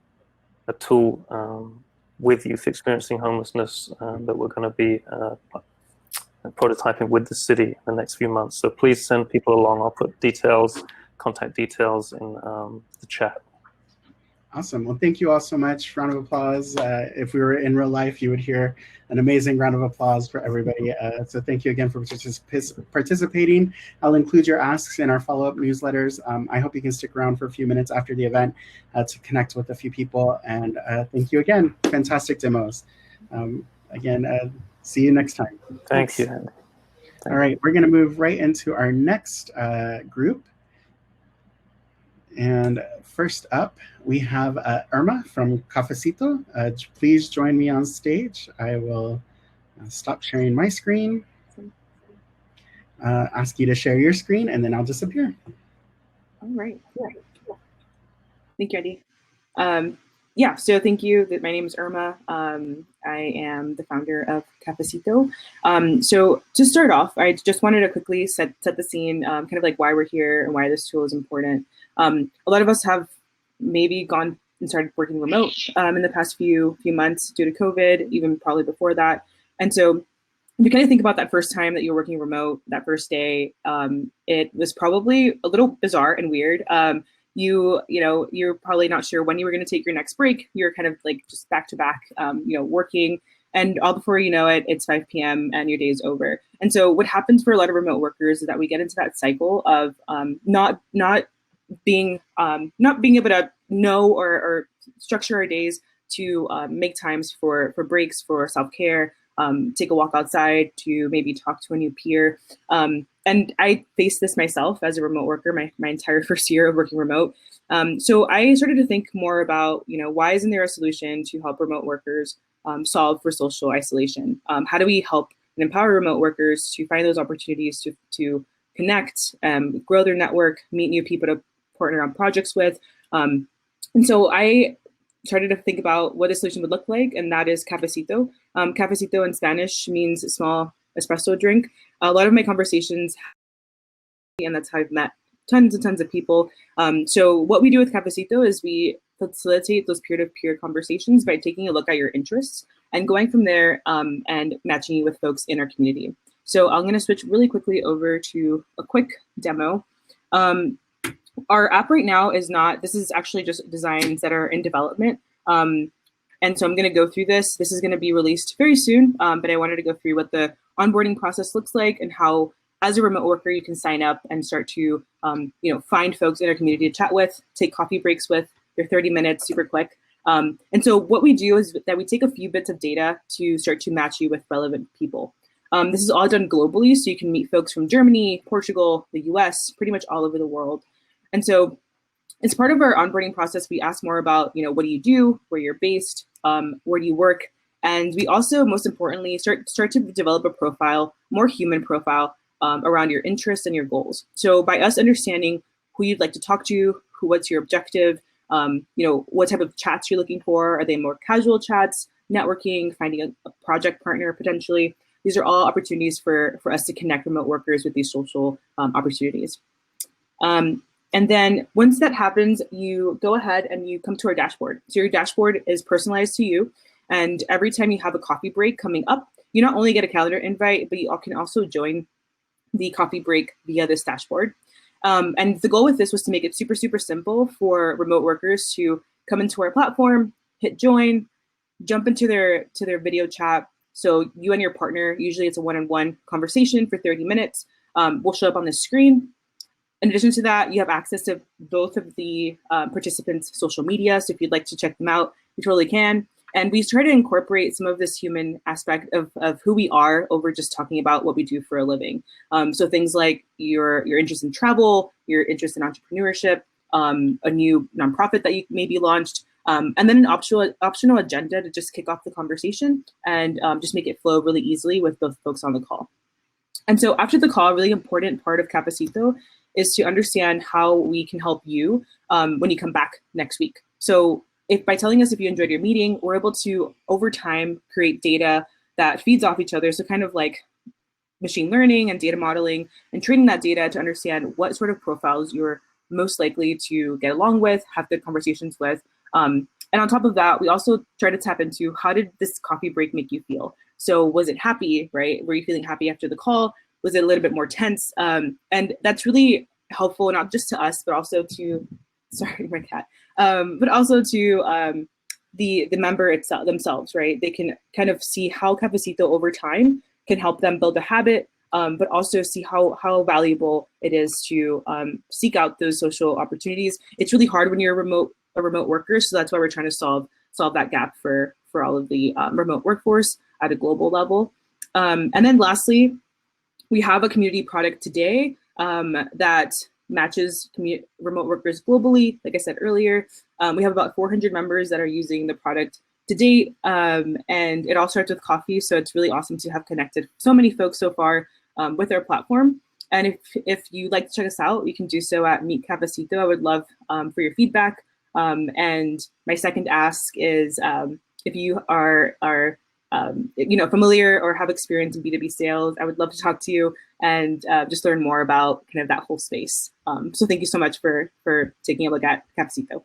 tool with youth experiencing homelessness that we're going to be prototyping with the city in the next few months. So please send people along. I'll put contact details in the chat. Awesome. Well, thank you all so much. Round of applause. If we were in real life, you would hear an amazing round of applause for everybody. So thank you again for participating. I'll include your asks in our follow-up newsletters. I hope you can stick around for a few minutes after the event to connect with a few people. And thank you again. Fantastic demos. Again, see you next time. Thank you. All right, we're going to move right into our next group. And first up, we have Irma from Cafecito. Please join me on stage. I will stop sharing my screen, ask you to share your screen, and then I'll disappear. All right. Yeah. Thank you, Eddie. Yeah, so thank you. My name is Irma. I am the founder of Cafecito. So to start off, I just wanted to quickly set the scene, kind of like why we're here and why this tool is important. A lot of us have maybe gone and started working remote in the past few months due to COVID, even probably before that. And so if you kind of think about that first time that you're working remote, that first day, it was probably a little bizarre and weird. You're probably not sure when you were going to take your next break. You're kind of like just back to back, working, and all before you know it, it's 5 p.m. and your day is over. And so what happens for a lot of remote workers is that we get into that cycle of not being able to know or structure our days to make times for breaks, for self-care, take a walk outside, to maybe talk to a new peer. And I faced this myself as a remote worker, my entire first year of working remote. So I started to think more about, why isn't there a solution to help remote workers solve for social isolation? How do we help and empower remote workers to find those opportunities to connect, grow their network, meet new people to partner on projects with? And so I started to think about what a solution would look like, and that is Cafecito. Cafecito in Spanish means small espresso drink. A lot of my conversations, and that's how I've met tons and tons of people. So what we do with Cafecito is we facilitate those peer-to-peer conversations by taking a look at your interests and going from there and matching you with folks in our community. So I'm going to switch really quickly over to a quick demo. Our app right now this is actually just designs that are in development. And so I'm going to go through this. This is going to be released very soon, but I wanted to go through what the onboarding process looks like and how, as a remote worker, you can sign up and start to find folks in our community to chat with, take coffee breaks with. They're 30 minutes, super quick. And so what we do is that we take a few bits of data to start to match you with relevant people. This is all done globally, so you can meet folks from Germany, Portugal, the US, pretty much all over the world. And so as part of our onboarding process, we ask more about, what do you do, where you're based, where do you work? And we also, most importantly, start to develop a profile, more human profile, around your interests and your goals. So by us understanding who you'd like to talk to, what's your objective, what type of chats you're looking for. Are they more casual chats, networking, finding a project partner potentially? These are all opportunities for us to connect remote workers with these social opportunities. And then once that happens, you go ahead and you come to our dashboard. So your dashboard is personalized to you. And every time you have a coffee break coming up, you not only get a calendar invite, but you can also join the coffee break via this dashboard. And the goal with this was to make it super, super simple for remote workers to come into our platform, hit join, jump into their video chat. So you and your partner, usually it's a one-on-one conversation for 30 minutes, will show up on the screen. In addition to that, you have access to both of the participants' social media. So if you'd like to check them out, you totally can. And we try to incorporate some of this human aspect of who we are over just talking about what we do for a living. So things like your interest in travel, your interest in entrepreneurship, a new nonprofit that you maybe launched, and then an optional agenda to just kick off the conversation and just make it flow really easily with both folks on the call. And so after the call, a really important part of Cafecito is to understand how we can help you when you come back next week. So by telling us if you enjoyed your meeting, we're able to, over time, create data that feeds off each other. So kind of like machine learning and data modeling and training that data to understand what sort of profiles you're most likely to get along with, have good conversations with. And on top of that, we also try to tap into how did this coffee break make you feel? So was it happy, right? Were you feeling happy after the call? Was it a little bit more tense? And that's really helpful, not just to us, but also to, sorry, my cat, but also to the member themselves, right? They can kind of see how Cafecito over time can help them build a habit, but also see how valuable it is to seek out those social opportunities. It's really hard when you're a remote worker, so that's why we're trying to solve that gap for all of the remote workforce at a global level. And then lastly, we have a community product today that matches remote workers globally. Like I said earlier, we have about 400 members that are using the product to date, and it all starts with coffee. So it's really awesome to have connected so many folks so far with our platform. And if you'd like to check us out, you can do so at Meet Cafecito. I would love for your feedback. And my second ask is if you are familiar or have experience in B2B sales, I would love to talk to you and just learn more about kind of that whole space. So thank you so much for taking a look at Cafecito.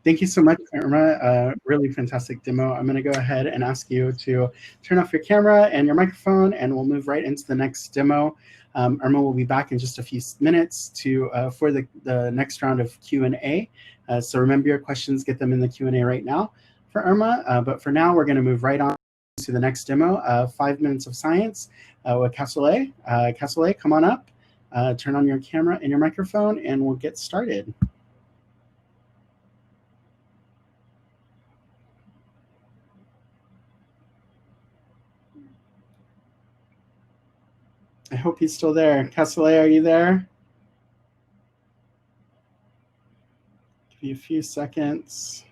Thank you so much, Irma. Really fantastic demo. I'm going to go ahead and ask you to turn off your camera and your microphone, and we'll move right into the next demo. Irma will be back in just a few minutes for the next round of Q&A. So remember your questions, get them in the Q&A right now for Irma. But for now, we're going to move right on to the next demo, 5 minutes of science with Kasole. Kasole, come on up, turn on your camera and your microphone, and we'll get started. I hope he's still there. Kasole, are you there? Give you a few seconds.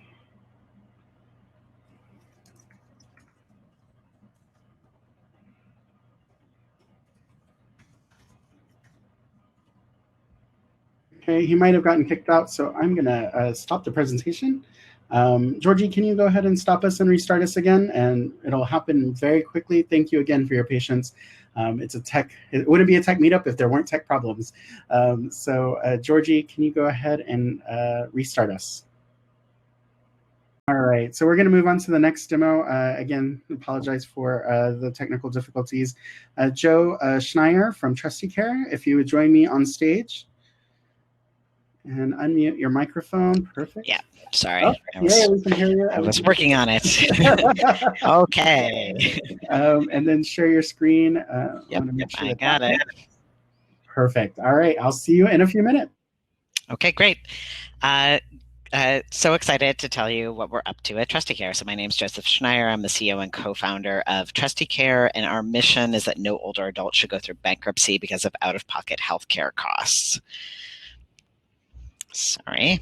Okay, he might have gotten kicked out, so I'm gonna stop the presentation. Georgie, can you go ahead and stop us and restart us again? And it'll happen very quickly. Thank you again for your patience. It wouldn't be a tech meetup if there weren't tech problems. Georgie, can you go ahead and restart us? All right, so we're gonna move on to the next demo. Again, apologize for the technical difficulties. Joe Schneier from Trusty Care, if you would join me on stage. And unmute your microphone. Perfect. Yeah, sorry. Oh, we can hear you. I was working on it. Okay. And then share your screen. Yep, I got it. Perfect. All right, I'll see you in a few minutes. Okay, great. So excited to tell you what we're up to at Trusty Care. So my name is Joseph Schneier. I'm the CEO and co-founder of Trusty Care, and our mission is that no older adult should go through bankruptcy because of out-of-pocket healthcare costs. Sorry.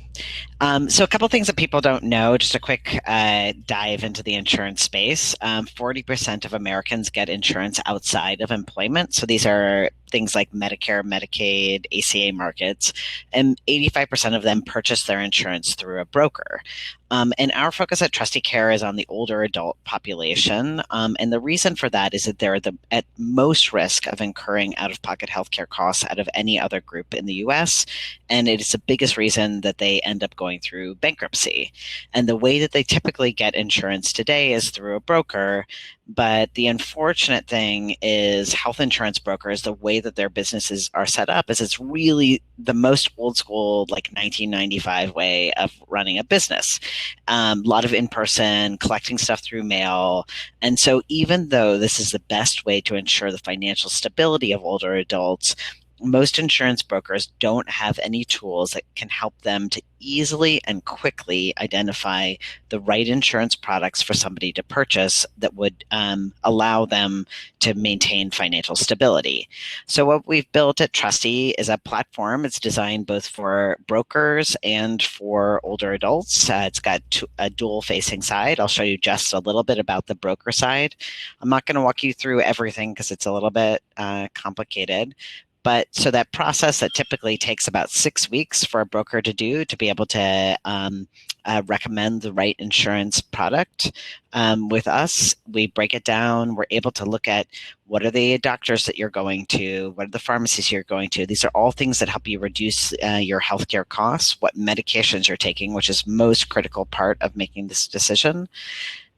So a couple things that people don't know, just a quick dive into the insurance space. 40% of Americans get insurance outside of employment. So these are things like Medicare, Medicaid, ACA markets, and 85% of them purchase their insurance through a broker. And our focus at Trusty Care is on the older adult population. And the reason for that is that they're at most risk of incurring out-of-pocket healthcare costs out of any other group in the US. And it is the biggest reason that they end up going through bankruptcy. And the way that they typically get insurance today is through a broker. But the unfortunate thing is health insurance brokers, the way that their businesses are set up is it's really the most old school, like 1995 way of running a business. A lot of in-person, collecting stuff through mail. And so even though this is the best way to ensure the financial stability of older adults, most insurance brokers don't have any tools that can help them to easily and quickly identify the right insurance products for somebody to purchase that would allow them to maintain financial stability. So what we've built at Trusty is a platform. It's designed both for brokers and for older adults. It's got a dual-facing side. I'll show you just a little bit about the broker side. I'm not going to walk you through everything because it's a little bit complicated. But so that process that typically takes about 6 weeks for a broker to do to be able to recommend the right insurance product with us, we break it down. We're able to look at what are the doctors that you're going to, what are the pharmacies you're going to. These are all things that help you reduce your healthcare costs, what medications you're taking, which is most critical part of making this decision.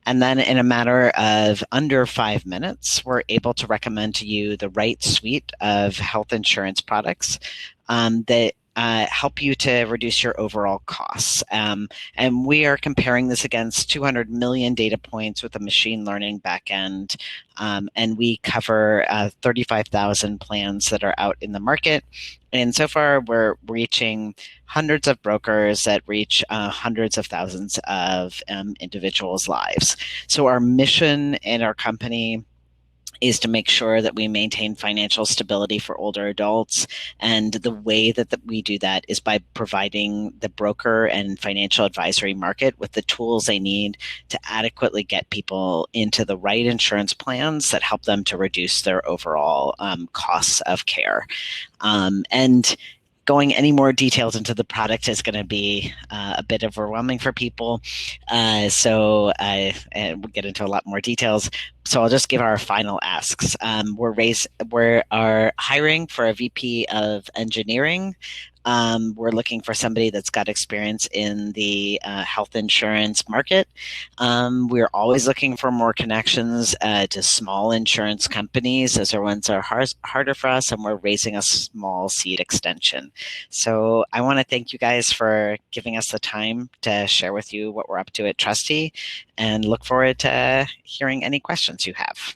And then in a matter of under 5 minutes, we're able to recommend to you the right suite of health insurance products that help you to reduce your overall costs. And we are comparing this against 200 million data points with a machine learning backend. And we cover 35,000 plans that are out in the market. And so far, we're reaching hundreds of brokers that reach hundreds of thousands of individuals' lives. So our mission in our company is to make sure that we maintain financial stability for older adults. And the way that we do that is by providing the broker and financial advisory market with the tools they need to adequately get people into the right insurance plans that help them to reduce their overall costs of care. And going any more details into the product is going to be a bit overwhelming for people. So we'll get into a lot more details. So I'll just give our final asks. We are hiring for a VP of engineering. We're looking for somebody that's got experience in the health insurance market. We're always looking for more connections to small insurance companies. Those are ones that are harder for us, and we're raising a small seed extension. So I want to thank you guys for giving us the time to share with you what we're up to at Trusty, and look forward to hearing any questions you have.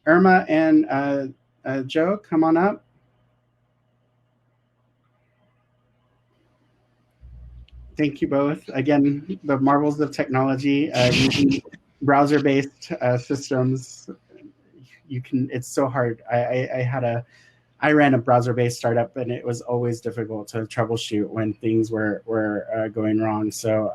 Irma and Joe, come on up. Thank you both. Again, the marvels of technology, using browser-based systems. It's so hard. I ran a browser-based startup, and it was always difficult to troubleshoot when things were going wrong. So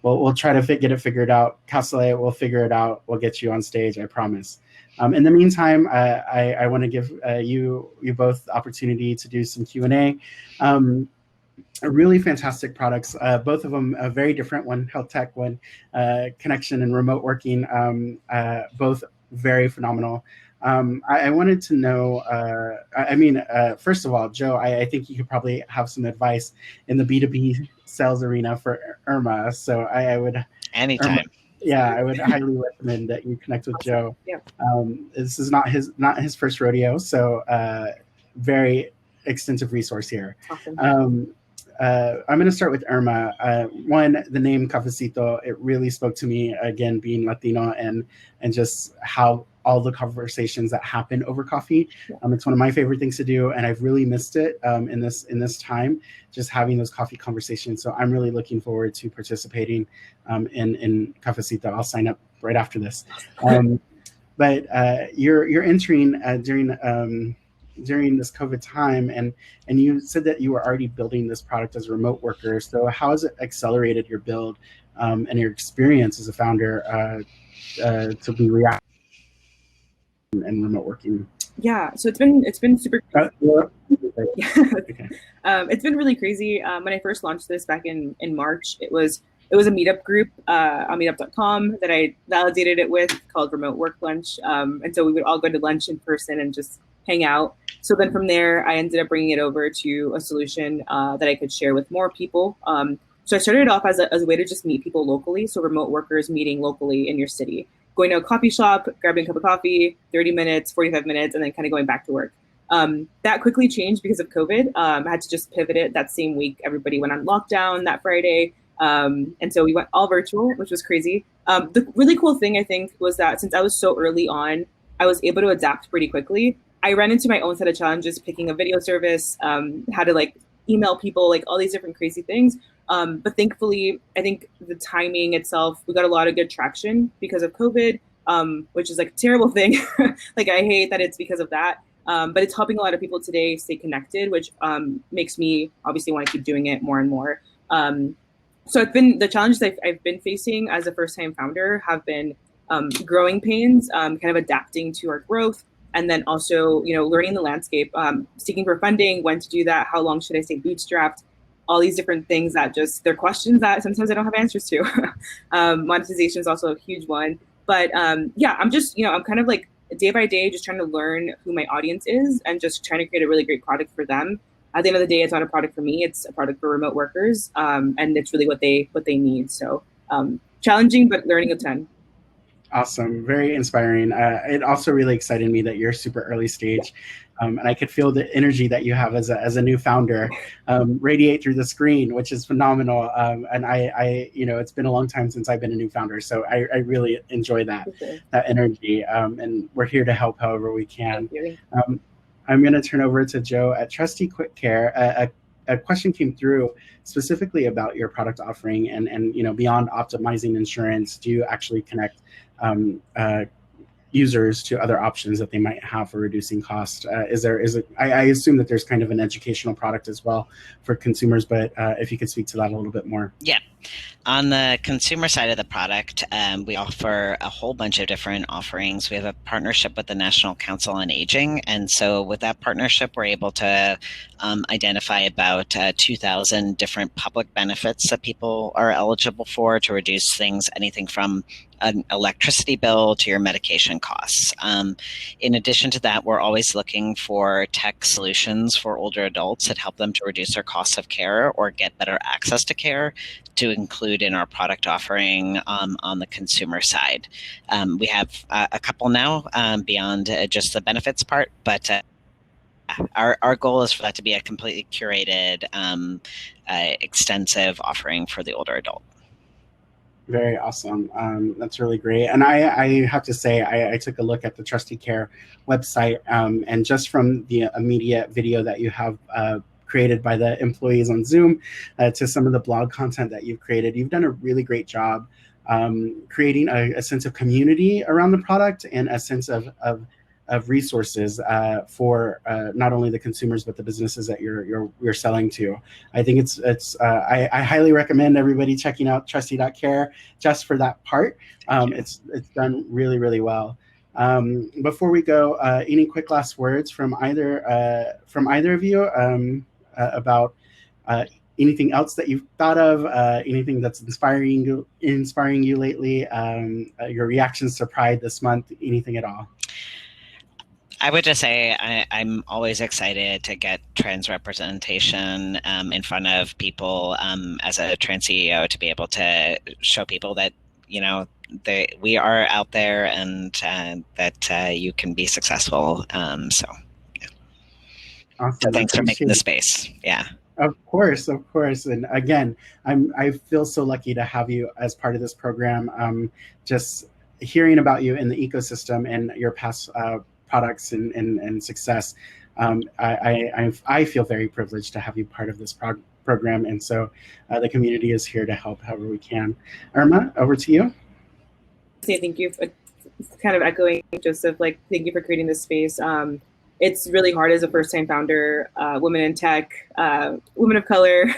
we'll try to get it figured out. Kasole, we'll figure it out. We'll get you on stage, I promise. In the meantime, I want to give you both the opportunity to do some Q&A. Really fantastic products, both of them very different. One health tech, one connection and remote working, both very phenomenal. I wanted to know, first of all, Joe, I think you could probably have some advice in the B2B sales arena for Irma. So I would... Anytime. Irma, yeah, I would highly recommend that you connect with Joe. Yeah. This is not his first rodeo, so very extensive resource here. Awesome. I'm going to start with Irma. One, the name Cafecito, it really spoke to me, again, being Latino and just how all the conversations that happen over coffee. It's one of my favorite things to do, and I've really missed it in this time, just having those coffee conversations. So I'm really looking forward to participating in Cafecito. I'll sign up right after this. But you're entering during this COVID time, and you said that you were already building this product as a remote worker. So how has it accelerated your build and your experience as a founder to be reactive and remote working? Yeah, so it's been super. Okay. It's been really crazy. When I first launched this back in March, it was a meetup group on meetup.com that I validated it with, called Remote Work Lunch. And so we would all go to lunch in person and just hang out. So then from there, I ended up bringing it over to a solution that I could share with more people. So I started off as a way to just meet people locally. So remote workers meeting locally in your city, going to a coffee shop, grabbing a cup of coffee, 30 minutes, 45 minutes, and then kind of going back to work. That quickly changed because of COVID. I had to just pivot it that same week. Everybody went on lockdown that Friday. And so we went all virtual, which was crazy. The really cool thing, I think, was that since I was so early on, I was able to adapt pretty quickly. I ran into my own set of challenges picking a video service, how to like email people, like all these different crazy things. But thankfully, I think the timing itself, we got a lot of good traction because of COVID, which is like a terrible thing. Like I hate that it's because of that. But it's helping a lot of people today stay connected, which makes me obviously want to keep doing it more and more. So it's been the challenges I've been facing as a first-time founder have been growing pains, kind of adapting to our growth, and then also, you know, learning the landscape, seeking for funding, when to do that, how long should I stay bootstrapped, all these different things that just, they're questions that sometimes I don't have answers to. Monetization is also a huge one. But yeah, I'm just, you know, I'm kind of like day by day just trying to learn who my audience is and just trying to create a really great product for them. At the end of the day, it's not a product for me, it's a product for remote workers. And it's really what they need. So challenging, but learning a ton. Awesome. Very inspiring. It also really excited me that you're super early stage. And I could feel the energy that you have as a new founder radiate through the screen, which is phenomenal. And I, you know, it's been a long time since I've been a new founder. So I really enjoy that energy. And we're here to help however we can. I'm going to turn over to Joe at Trusty Quick Care. A question came through specifically about your product offering and you know, beyond optimizing insurance, do you actually connect users to other options that they might have for reducing cost? I assume that there's kind of an educational product as well for consumers, but if you could speak to that a little bit more. Yeah. On the consumer side of the product, we offer a whole bunch of different offerings. We have a partnership with the National Council on Aging. And so with that partnership, we're able to identify about 2,000 different public benefits that people are eligible for to reduce things, anything from an electricity bill to your medication costs. In addition to that, we're always looking for tech solutions for older adults that help them to reduce their costs of care or get better access to care, to include in our product offering on the consumer side. We have a couple now beyond just the benefits part, but our goal is for that to be a completely curated, extensive offering for the older adult. Very awesome. That's really great. And I have to say, I took a look at the Trusty Care website, and just from the immediate video that you have created by the employees on Zoom to some of the blog content that you've created, you've done a really great job creating a sense of community around the product and a sense of resources for not only the consumers but the businesses that you're selling to. I think I highly recommend everybody checking out Trusty.care just for that part. It's done really, really well. Before we go, any quick last words from either of you about anything else that you've thought of, anything that's inspiring you lately, your reactions to Pride this month, anything at all? I would just say I'm always excited to get trans representation in front of people as a trans CEO, to be able to show people that, you know, we are out there and that you can be successful. Yeah. Awesome. So thanks for making the space. Yeah. Of course. And again, I feel so lucky to have you as part of this program. Just hearing about you in the ecosystem and your past products and success, I feel very privileged to have you part of this program, and so the community is here to help however we can. Irma, over to you. Say thank you for kind of echoing Joseph, like thank you for creating this space. It's really hard as a first-time founder, women in tech, women of color,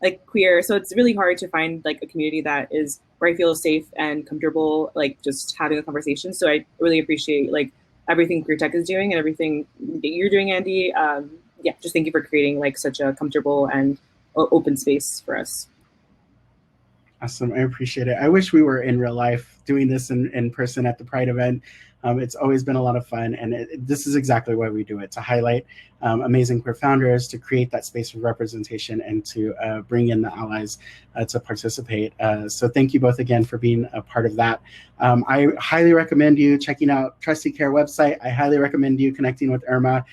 like queer. So it's really hard to find like a community that is where I feel safe and comfortable, like just having a conversation. So I really appreciate like everything QueerTech is doing and everything that you're doing, Andy. Yeah, just thank you for creating like such a comfortable and open space for us. Awesome, I appreciate it. I wish we were in real life doing this in person at the Pride event. It's always been a lot of fun, and this is exactly why we do it, to highlight amazing queer founders, to create that space of representation, and to bring in the allies to participate. So thank you both again for being a part of that. I highly recommend you checking out Trusty Care website. I highly recommend you connecting with Irma.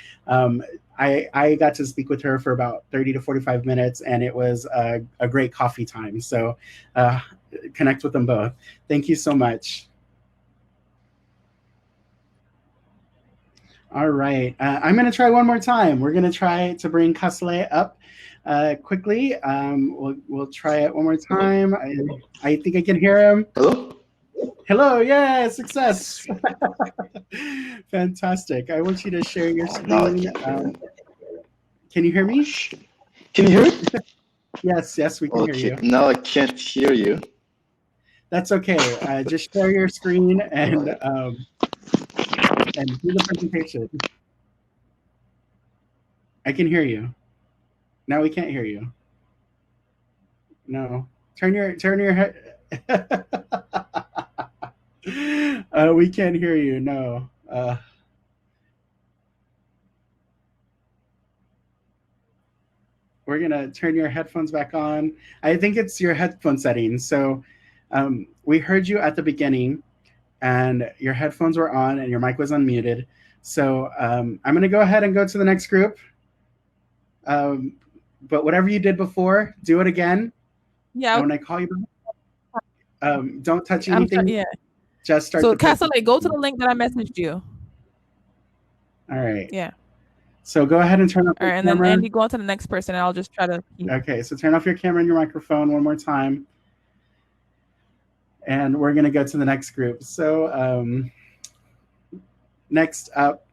I got to speak with her for about 30 to 45 minutes, and it was a great coffee time. So connect with them both. Thank you so much. All right, I'm going to try one more time. We're going to try to bring Kasole up quickly. We'll try it one more time. I think I can hear him. Hello? Hello, yeah, success. Fantastic. I want you to share your screen. Can you hear me? Can you hear me? Yes, we can hear you. Now I can't hear you. That's okay. Just share your screen and do the presentation. I can hear you. Now we can't hear you. No. Turn your head. We can't hear you. No. We're gonna turn your headphones back on. I think it's your headphone settings. So we heard you at the beginning, and your headphones were on and your mic was unmuted. So I'm going to go ahead and go to the next group. But whatever you did before, do it again. Yeah. And when I call you back, don't touch anything. Yeah. Just start. So Kasole, go to the link that I messaged you. All right. Yeah. So go ahead and turn off your camera. And then Andy, go on to the next person, and I'll just try to. Okay, so turn off your camera and your microphone one more time. And we're going to go to the next group. So next up,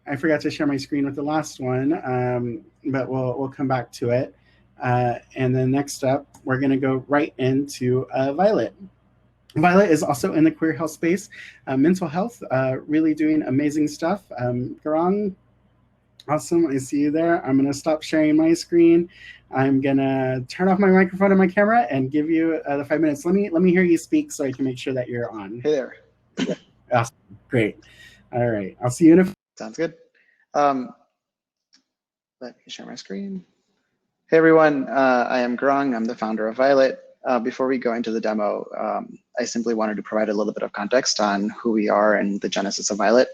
I forgot to share my screen with the last one, but we'll come back to it. And then next up, we're going to go right into Violet. Violet is also in the queer health space, mental health, really doing amazing stuff. Garang, awesome, I see you there. I'm going to stop sharing my screen. I'm going to turn off my microphone and my camera and give you the 5 minutes. Let me hear you speak so I can make sure that you're on. Hey there. Awesome. Great. All right. I'll see you in a... Sounds good. Let me share my screen. Hey, everyone. I am Garang. I'm the founder of Violet. Before we go into the demo, I simply wanted to provide a little bit of context on who we are and the genesis of Violet.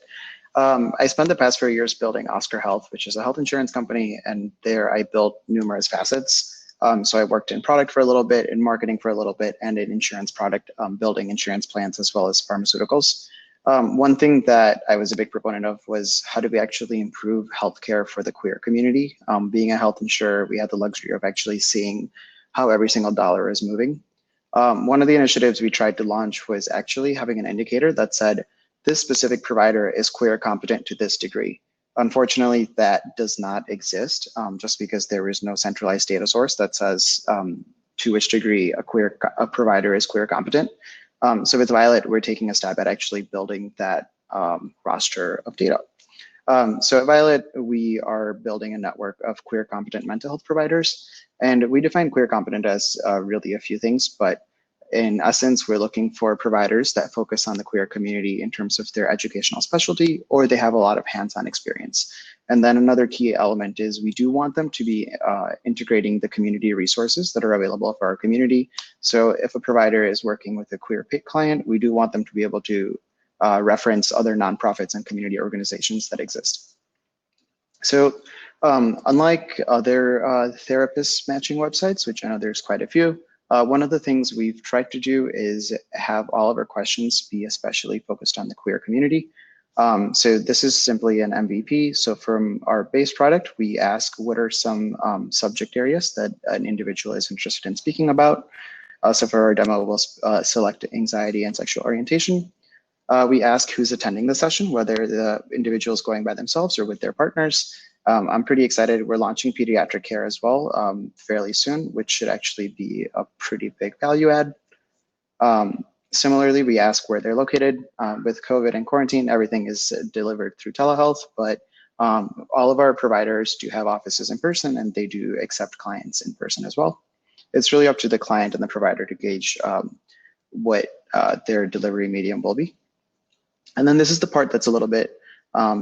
I spent the past 4 years building Oscar Health, which is a health insurance company, and there I built numerous facets. So I worked in product for a little bit, in marketing for a little bit, and in insurance product, building insurance plans as well as pharmaceuticals. One thing that I was a big proponent of was how do we actually improve healthcare for the queer community? Being a health insurer, we had the luxury of actually seeing how every single dollar is moving. One of the initiatives we tried to launch was actually having an indicator that said, this specific provider is queer competent to this degree. Unfortunately, that does not exist just because there is no centralized data source that says to which degree a provider is queer competent. So with Violet, we're taking a stab at actually building that roster of data. So at Violet, we are building a network of queer competent mental health providers. And we define queer competent as really a few things, but in essence, we're looking for providers that focus on the queer community in terms of their educational specialty, or they have a lot of hands-on experience. And then another key element is we do want them to be integrating the community resources that are available for our community. So if a provider is working with a queer PIC client, we do want them to be able to reference other nonprofits and community organizations that exist. So unlike other therapist matching websites, which I know there's quite a few, one of the things we've tried to do is have all of our questions be especially focused on the queer community. So this is simply an MVP. So from our base product, we ask what are some subject areas that an individual is interested in speaking about. So for our demo, we'll select anxiety and sexual orientation. We ask who's attending the session, whether the individual is going by themselves or with their partners. I'm pretty excited. We're launching pediatric care as well fairly soon, which should actually be a pretty big value add. Similarly, we ask where they're located. With COVID and quarantine, everything is delivered through telehealth, but all of our providers do have offices in person, and they do accept clients in person as well. It's really up to the client and the provider to gauge what their delivery medium will be. And then this is the part that's a little bit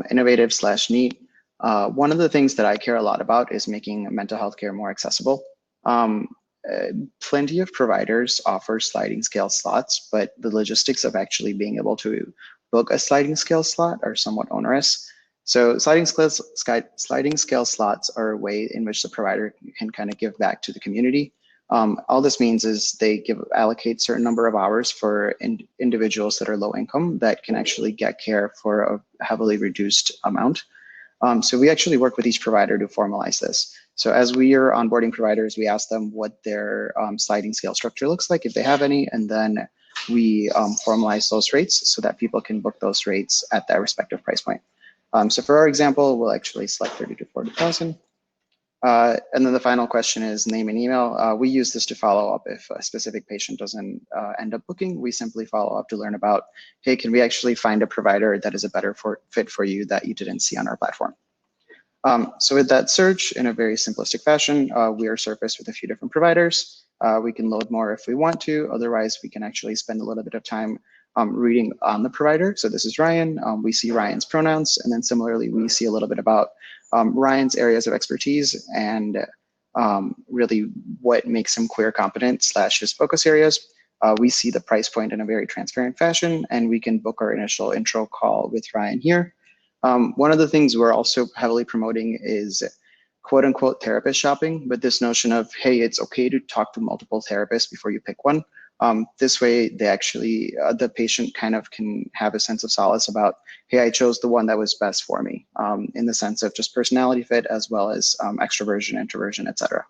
innovative / neat. One of the things that I care a lot about is making mental health care more accessible. Plenty of providers offer sliding scale slots, but the logistics of actually being able to book a sliding scale slot are somewhat onerous. So sliding scale slots are a way in which the provider can kind of give back to the community. All this means is they allocate certain number of hours for individuals that are low income that can actually get care for a heavily reduced amount. So we actually work with each provider to formalize this. So as we are onboarding providers, we ask them what their sliding scale structure looks like, if they have any, and then we formalize those rates so that people can book those rates at that respective price point. So for our example, we'll actually select 30 to 40,000. And then the final question is name and email. We use this to follow up if a specific patient doesn't end up booking. We simply follow up to learn about, hey, can we actually find a provider that is a better fit for you that you didn't see on our platform? So with that search, in a very simplistic fashion, we are surfaced with a few different providers. We can load more if we want to. Otherwise, we can actually spend a little bit of time reading on the provider. So this is Ryan. We see Ryan's pronouns. And then similarly, we see a little bit about Ryan's areas of expertise and really what makes him queer competent / his focus areas. We see the price point in a very transparent fashion, and we can book our initial intro call with Ryan here. One of the things we're also heavily promoting is quote unquote therapist shopping, but this notion of, hey, it's okay to talk to multiple therapists before you pick one. This way they actually, the patient kind of can have a sense of solace about, hey, I chose the one that was best for me, in the sense of just personality fit as well as extroversion, introversion, etc.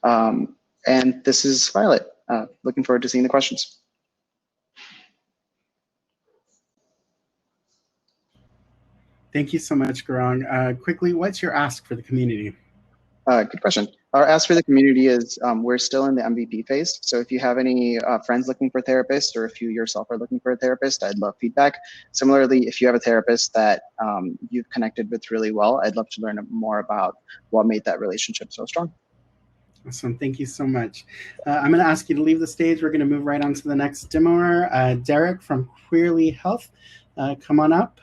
And this is Violet. Looking forward to seeing the questions. Thank you so much, Garang. Quickly, what's your ask for the community? Good question. Our ask for the community is we're still in the MVP phase. So if you have any friends looking for therapists, or if you yourself are looking for a therapist, I'd love feedback. Similarly, if you have a therapist that you've connected with really well, I'd love to learn more about what made that relationship so strong. Awesome, thank you so much. I'm gonna ask you to leave the stage. We're gonna move right on to the next demoer. Derek from Queerly Health, come on up.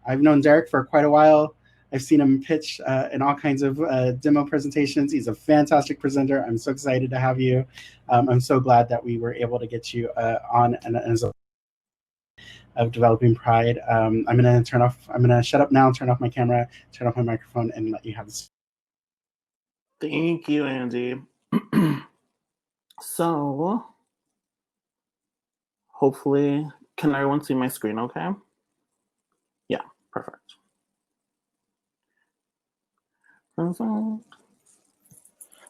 I've known Derek for quite a while. I've seen him pitch in all kinds of demo presentations. He's a fantastic presenter. I'm so excited to have you. I'm so glad that we were able to get you on as a of developing pride. I'm gonna shut up now, turn off my camera, turn off my microphone, and let you have this. Thank you, Andy. So hopefully, can everyone see my screen okay? Yeah, perfect.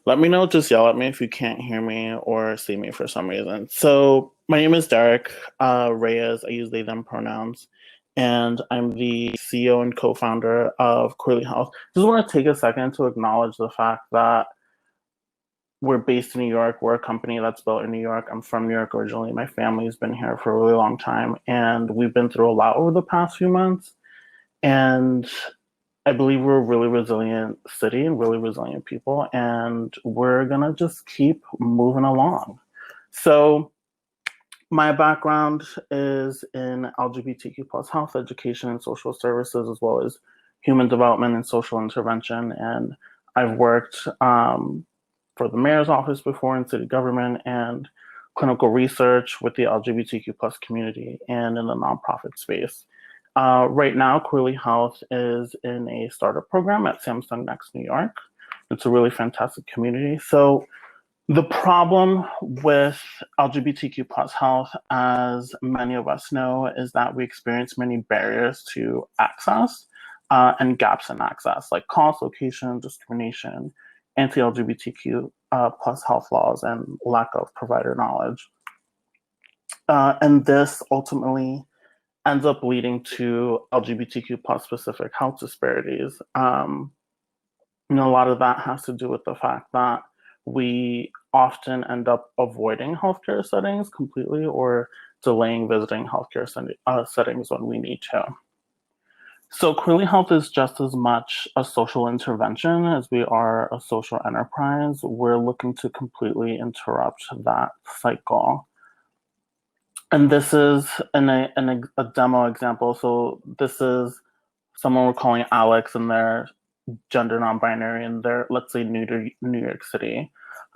Let me know, just yell at me if you can't hear me or see me for some reason. So my name is Derek Reyes. I use they, them pronouns, and I'm the CEO and co-founder of Queerly Health. Just want to take a second to acknowledge the fact that we're based in New York. We're a company that's built in New York. I'm from New York originally. My family's been here for a really long time, and we've been through a lot over the past few months. And I believe we're a really resilient city and really resilient people, and we're gonna just keep moving along. So my background is in LGBTQ+ health, education, and social services, as well as human development and social intervention. And I've worked for the mayor's office before in city government and clinical research with the LGBTQ+ community and in the nonprofit space. Right now, Queerly Health is in a startup program at Samsung Next New York. It's a really fantastic community. So the problem with LGBTQ+ health, as many of us know, is that we experience many barriers to access and gaps in access, like cost, location, discrimination, anti-LGBTQ+ health laws, and lack of provider knowledge. And this ultimately ends up leading to LGBTQ+ specific health disparities. A lot of that has to do with the fact that we often end up avoiding healthcare settings completely or delaying visiting healthcare settings when we need to. So Queerly Health is just as much a social intervention as we are a social enterprise. We're looking to completely interrupt that cycle. And this is a demo example. So this is someone we're calling Alex, and they're gender non-binary, and they're, let's say, new to New York City.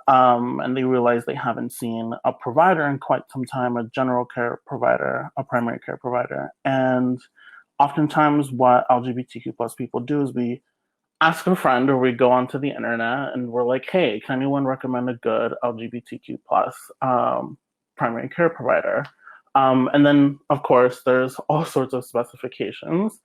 And they realize they haven't seen a provider in quite some time, a general care provider, a primary care provider. And oftentimes what LGBTQ plus people do is we ask a friend or we go onto the internet and we're like, hey, can anyone recommend a good LGBTQ plus primary care provider? And then, of course, there's all sorts of specifications.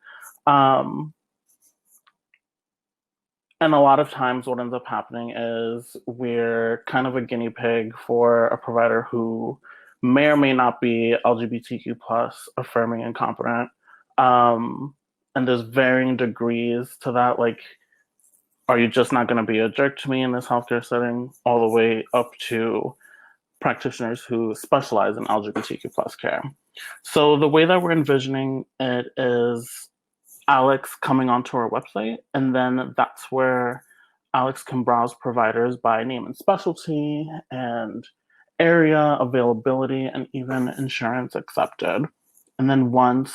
And a lot of times what ends up happening is we're kind of a guinea pig for a provider who may or may not be LGBTQ plus affirming and competent. And there's varying degrees to that. Like, are you just not going to be a jerk to me in this healthcare setting, all the way up to practitioners who specialize in LGBTQ plus care. So the way that we're envisioning it is Alex coming onto our website, and then that's where Alex can browse providers by name and specialty and area, availability, and even insurance accepted. And then once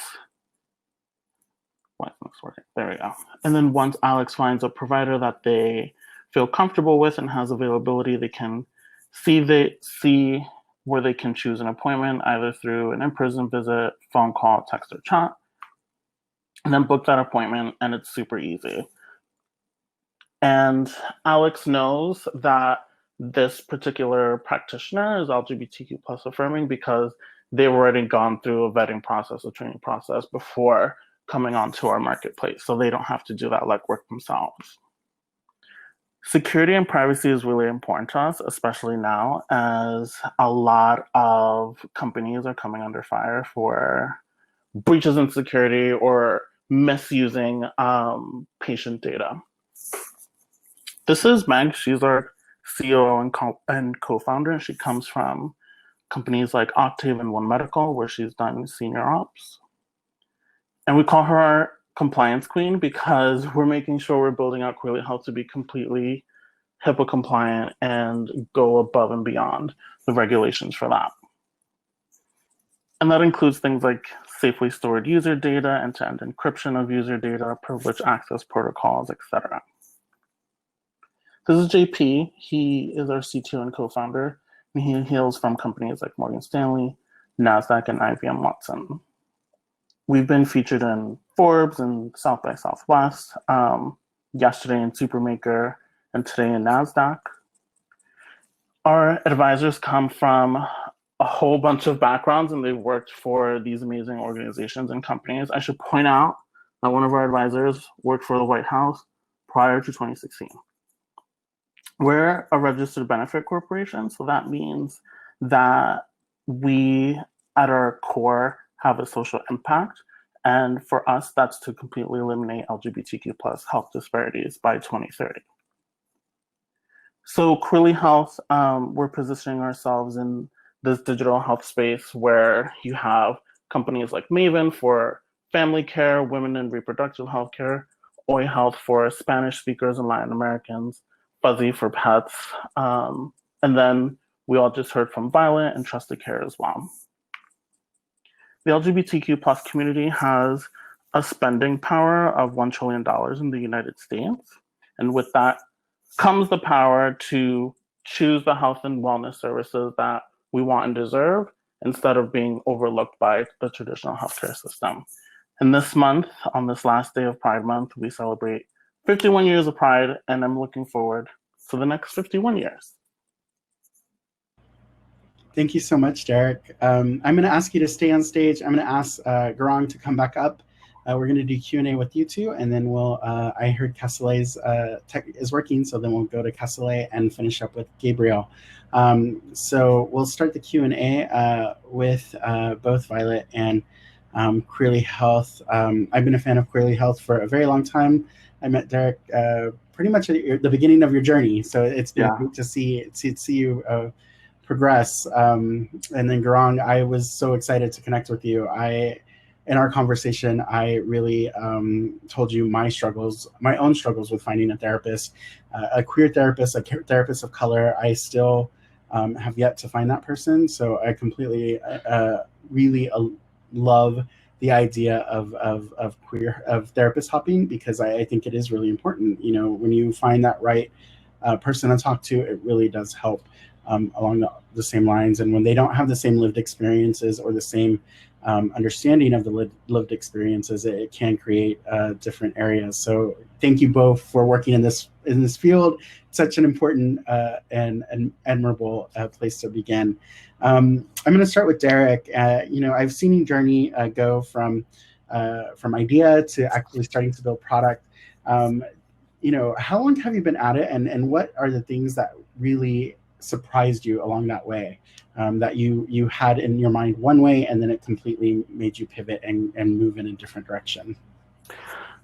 there we go. And then once Alex finds a provider that they feel comfortable with and has availability, they can see where they can choose an appointment, either through an in-person visit, phone call, text, or chat, and then book that appointment, and it's super easy. And Alex knows that this particular practitioner is LGBTQ plus affirming because they've already gone through a vetting process, a training process before coming onto our marketplace, so they don't have to do that legwork themselves. Security and privacy is really important to us, especially now, as a lot of companies are coming under fire for breaches in security or misusing patient data. This is Meg. She's our COO and co-founder, and she comes from companies like Octave and One Medical, where she's done senior ops. And we call her our compliance queen because we're making sure we're building out Queerly Health to be completely HIPAA compliant and go above and beyond the regulations for that. And that includes things like safely stored user data, end-to-end encryption of user data, privileged access protocols, etc. This is JP. He is our CTO and co-founder, and he hails from companies like Morgan Stanley, NASDAQ, and IBM Watson. We've been featured in Forbes and South by Southwest, yesterday in Supermaker, and today in NASDAQ. Our advisors come from a whole bunch of backgrounds, and they've worked for these amazing organizations and companies. I should point out that one of our advisors worked for the White House prior to 2016. We're a registered benefit corporation, so that means that we, at our core, have a social impact. And for us, that's to completely eliminate LGBTQ plus health disparities by 2030. So Queerly Health, we're positioning ourselves in this digital health space where you have companies like Maven for family care, women and reproductive health care, Oi Health for Spanish speakers and Latin Americans, Fuzzy for pets, and then we all just heard from Violet and Trusted Care as well. The LGBTQ plus community has a spending power of $1 trillion in the United States. And with that comes the power to choose the health and wellness services that we want and deserve instead of being overlooked by the traditional healthcare system. And this month, on this last day of Pride Month, we celebrate 51 years of Pride, and I'm looking forward to the next 51 years. Thank you so much, Derek. I'm going to ask you to stay on stage. I'm going to ask Garang to come back up. We're going to do Q&A with you two, and then we'll, I heard Kasole's tech is working, so then we'll go to Kasole and finish up with Gabriel. So we'll start the Q&A with both Violet and Queerly Health. I've been a fan of Queerly Health for a very long time. I met Derek pretty much at the beginning of your journey. So it's been Yeah. great to see you progress. And then Garang, I was so excited to connect with you. In our conversation, I really told you my own struggles with finding a therapist, a queer therapist, a therapist of color. I still have yet to find that person. So I completely, really love the idea of therapist hopping, because I think it is really important. You know, when you find that right person to talk to, it really does help along the same lines. And when they don't have the same lived experiences or the same understanding of the lived experiences, it can create different areas. So thank you both for working in this field. Such an important and admirable place to begin. I'm going to start with Derek. You know, I've seen your journey go from idea to actually starting to build product. You know, how long have you been at it, and what are the things that really surprised you along that way, that you had in your mind one way and then it completely made you pivot and move in a different direction?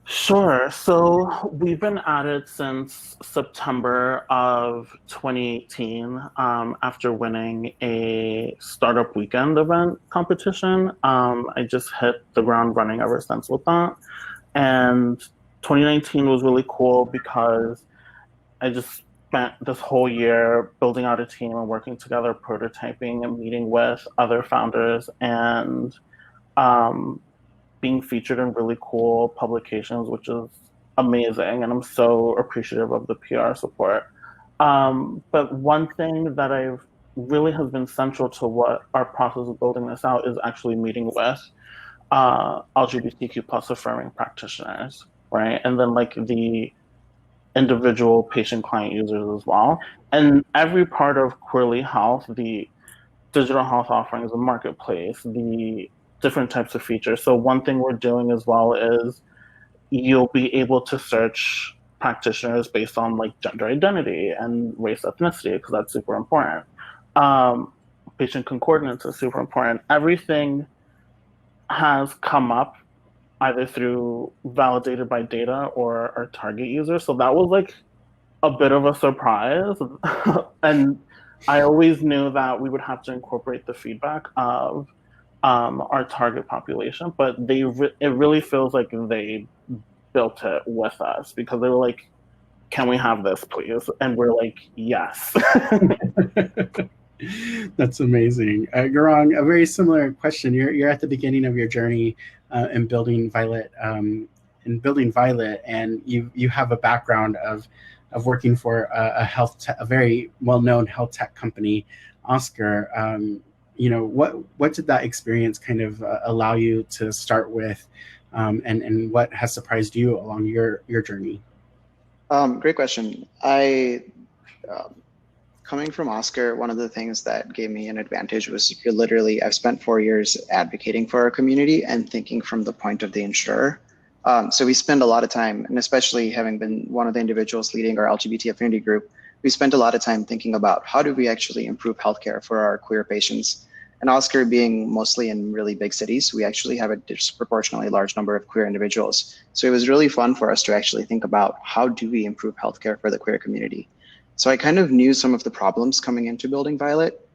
Sure. So we've been at it since September of 2018, after winning a startup weekend event competition. I just hit the ground running ever since with that. And 2019 was really cool because I just spent this whole year building out a team and working together, prototyping and meeting with other founders, and being featured in really cool publications, which is amazing. And I'm so appreciative of the PR support. But one thing that I've really has been central to what our process of building this out is actually meeting with LGBTQ plus affirming practitioners, right? And then like the individual patient client users as well. And every part of Queerly Health, the digital health offerings, the marketplace, the different types of features. So one thing we're doing as well is you'll be able to search practitioners based on like gender identity and race ethnicity, because that's super important. Patient concordance is super important. Everything has come up either through validated by data or our target users. So that was like a bit of a surprise. And I always knew that we would have to incorporate the feedback of our target population, but it really feels like they built it with us, because they were like, can we have this please? And we're like, yes. That's amazing. Garang, a very similar question. You're at the beginning of your journey in building Violet, and you have a background of working for a very well-known health tech company, Oscar. You know, what did that experience kind of allow you to start with, and what has surprised you along your journey? Great question. Coming from Oscar, one of the things that gave me an advantage was I've spent 4 years advocating for our community and thinking from the point of the insurer. So we spend a lot of time, and especially having been one of the individuals leading our LGBT affinity group, we spent a lot of time thinking about how do we actually improve healthcare for our queer patients. And Oscar being mostly in really big cities, we actually have a disproportionately large number of queer individuals. So it was really fun for us to actually think about how do we improve healthcare for the queer community. So I kind of knew some of the problems coming into building Violet.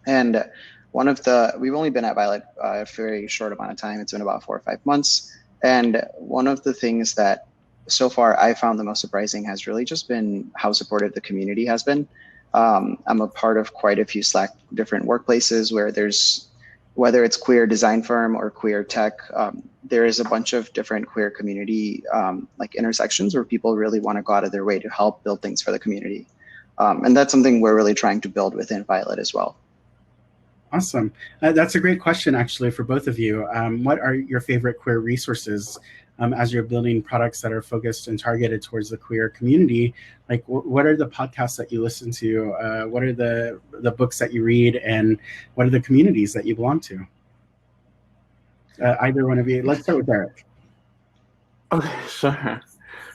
And we've only been at Violet a very short amount of time. It's been about 4 or 5 months. And one of the things that so far I found the most surprising has really just been how supportive the community has been. I'm a part of quite a few Slack different workplaces where whether it's queer design firm or QueerTech, there is a bunch of different queer community like intersections where people really want to go out of their way to help build things for the community. And that's something we're really trying to build within Violet as well. Awesome. That's a great question, actually, for both of you. What are your favorite queer resources as you're building products that are focused and targeted towards the queer community? Like, what are the podcasts that you listen to? What are the books that you read? And what are the communities that you belong to? Either one of you. Let's start with Derek. Okay, sure.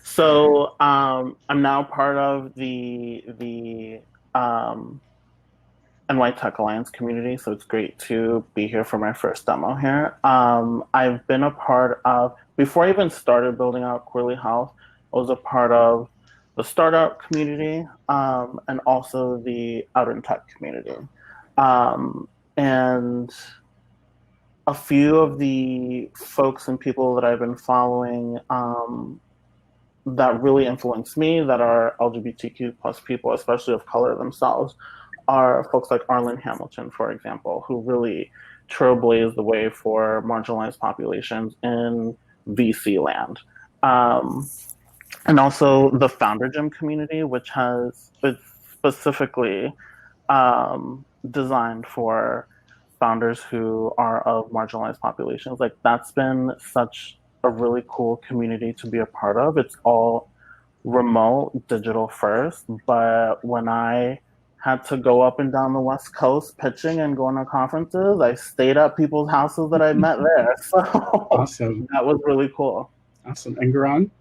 So I'm now part of the NY Tech Alliance community, so it's great to be here for my first demo here. I've been a part of, before I even started building out Queerly Health, I was a part of the startup community and also the out in tech community. And a few of the folks and people that I've been following that really influenced me, that are LGBTQ plus people, especially of color themselves, are folks like Arlen Hamilton, for example, who really trailblazed the way for marginalized populations in VC land. And also the Founder Gym community, which it's specifically designed for founders who are of marginalized populations. Like, that's been such a really cool community to be a part of. It's all remote, digital first, but when I had to go up and down the West Coast pitching and going to conferences, I stayed at people's houses that I met there. So Awesome. That was really cool. Awesome. And Garan?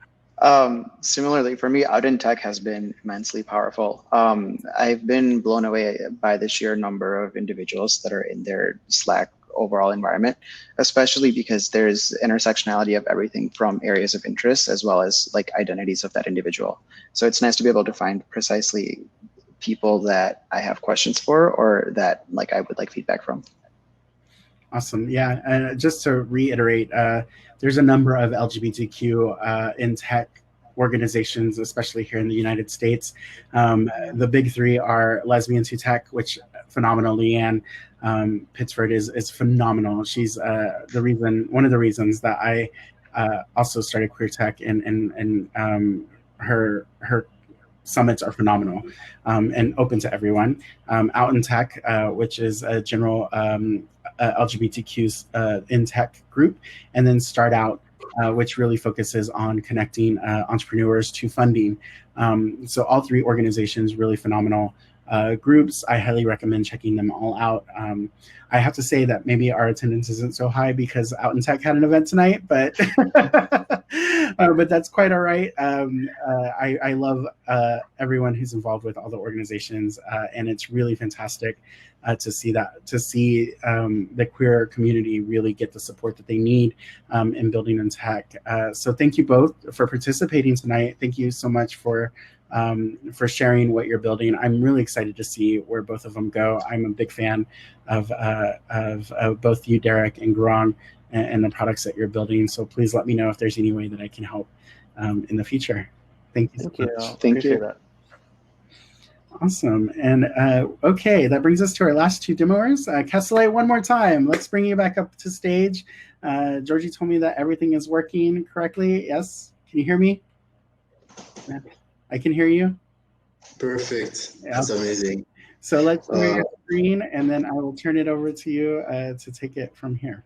Similarly, for me, out in tech has been immensely powerful. I've been blown away by the sheer number of individuals that are in their Slack overall environment, especially because there's intersectionality of everything from areas of interest as well as like identities of that individual. So it's nice to be able to find precisely people that I have questions for or that like I would like feedback from. Awesome. Yeah. And just to reiterate, there's a number of LGBTQ in tech organizations, especially here in the United States. The big three are Lesbians Who Tech, which phenomenal. Leanne Pittsford is phenomenal. She's one of the reasons that I also started QueerTech, and her summits are phenomenal and open to everyone. Out in Tech, which is a general LGBTQ's in tech group, and then Start Out, which really focuses on connecting entrepreneurs to funding. So all three organizations, really phenomenal groups. I highly recommend checking them all out. I have to say that maybe our attendance isn't so high because Out in Tech had an event tonight, but but that's quite all right. I love everyone who's involved with all the organizations, and it's really fantastic to see the queer community really get the support that they need in building in tech. So thank you both for participating tonight. Thank you so much for sharing what you're building. I'm really excited to see where both of them go. I'm a big fan of both you, Derek, and Grong, and the products that you're building. So please let me know if there's any way that I can help in the future. Thank you. Thank you. Thank you. That. Awesome. And okay, that brings us to our last two demoers. Kasole, one more time. Let's bring you back up to stage. Georgie told me that everything is working correctly. Yes? Can you hear me? I can hear you. Perfect. That's amazing. So let's share your screen, and then I will turn it over to you to take it from here.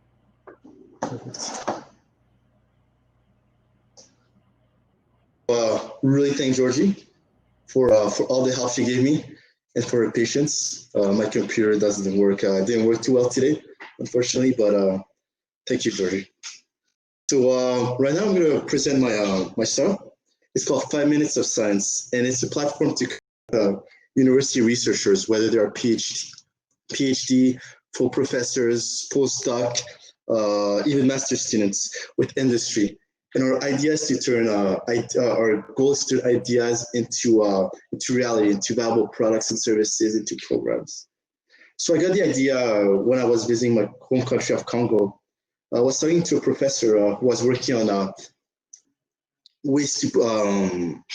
Really thank Georgie for all the help she gave me and for her patience. My computer didn't work too well today, unfortunately, but thank you, Georgie. So right now I'm going to present my startup. It's called 5 Minutes of Science, and it's a platform to university researchers, whether they are PhD, full professors, postdoc, even master students with industry. And our idea is to turn our goal is to turn ideas into reality, into valuable products and services, into programs. So I got the idea when I was visiting my home country of Congo. I was talking to a professor who was working on ways to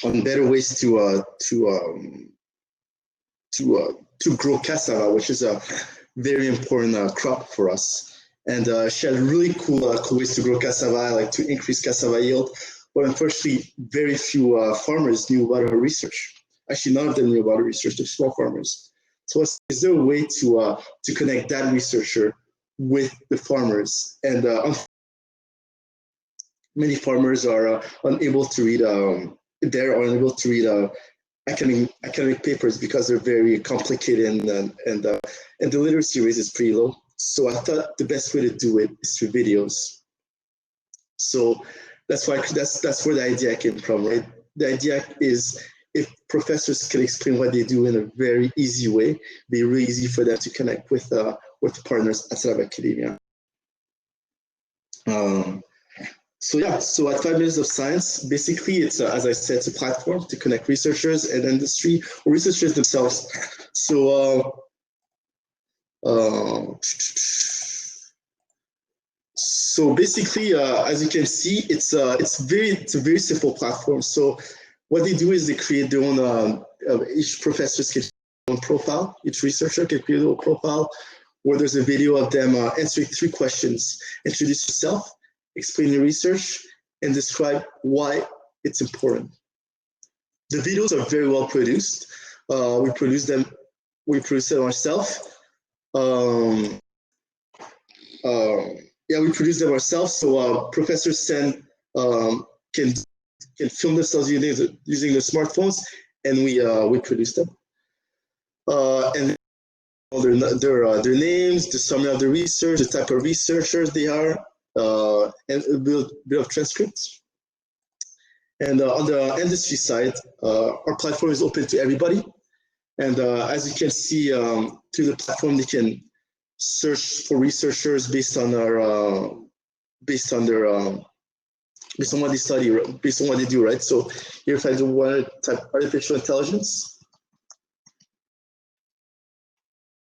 on better ways to grow cassava, which is a very important crop for us. And she had really cool ways to grow cassava, like to increase cassava yield. But unfortunately, very few farmers knew about her research. Actually, none of them knew about her research, the small farmers. So is there a way to connect that researcher with the farmers? And many farmers are unable to read. They're unable to read academic papers because they're very complicated and the literacy rate is pretty low. So I thought the best way to do it is through videos. So that's where the idea came from, right? The idea is if professors can explain what they do in a very easy way, it'd be really easy for them to connect with partners outside of academia. So yeah, so at 5 Minutes of Science, basically it's, as I said, it's a platform to connect researchers and industry, or researchers themselves. So so basically, as you can see, it's a very simple platform. So what they do is they create their own. Each professor can create their own profile. Each researcher can create their own profile, where there's a video of them answering 3 questions: introduce yourself, explain your research, and describe why it's important. The videos are very well produced. We produce them ourselves. Yeah, we produce them ourselves. So professors can film themselves using their smartphones, and we produce them. And their names, the summary of the research, the type of researchers they are, and a bit of transcripts. And on the industry side, our platform is open to everybody. And as you can see, through the platform, they can search for researchers based on what they study, based on what they do, right? So here, if I do one type artificial intelligence,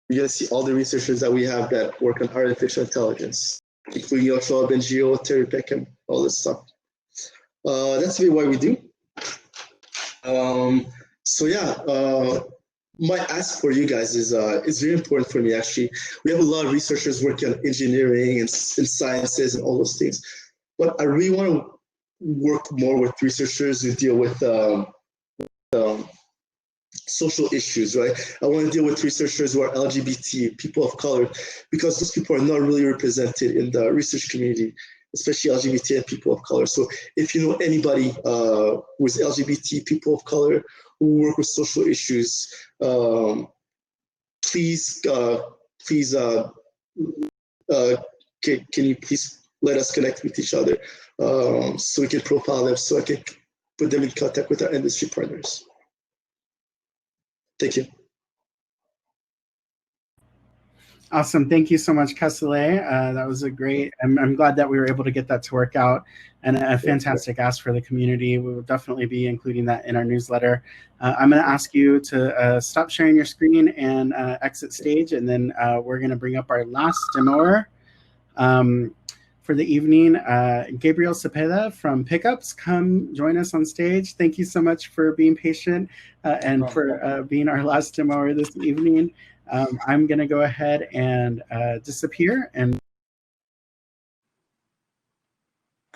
you're gonna see all the researchers that we have that work on artificial intelligence, including Yoshua Bengio, Terry Peckham, all this stuff. That's really what we do. So yeah, my ask for you guys is very important for me, actually. We have a lot of researchers working on engineering and sciences and all those things, but I really want to work more with researchers who deal with social issues, right? I want to deal with researchers who are LGBT, people of color, because those people are not really represented in the research community, especially LGBT and people of color. So if you know anybody who is LGBT, people of color, who work with social issues, please, can you please let us connect with each other so we can profile them, so I can put them in contact with our industry partners. Thank you. Awesome. Thank you so much, Kasole. That was a great, I'm glad that we were able to get that to work out, and a fantastic ask for the community. We will definitely be including that in our newsletter. I'm going to ask you to stop sharing your screen and exit stage, and then we're going to bring up our last demoer for the evening. Gabriel Cepeda from Pickups, come join us on stage. Thank you so much for being patient and for being our last demoer this evening. I'm going to go ahead and disappear.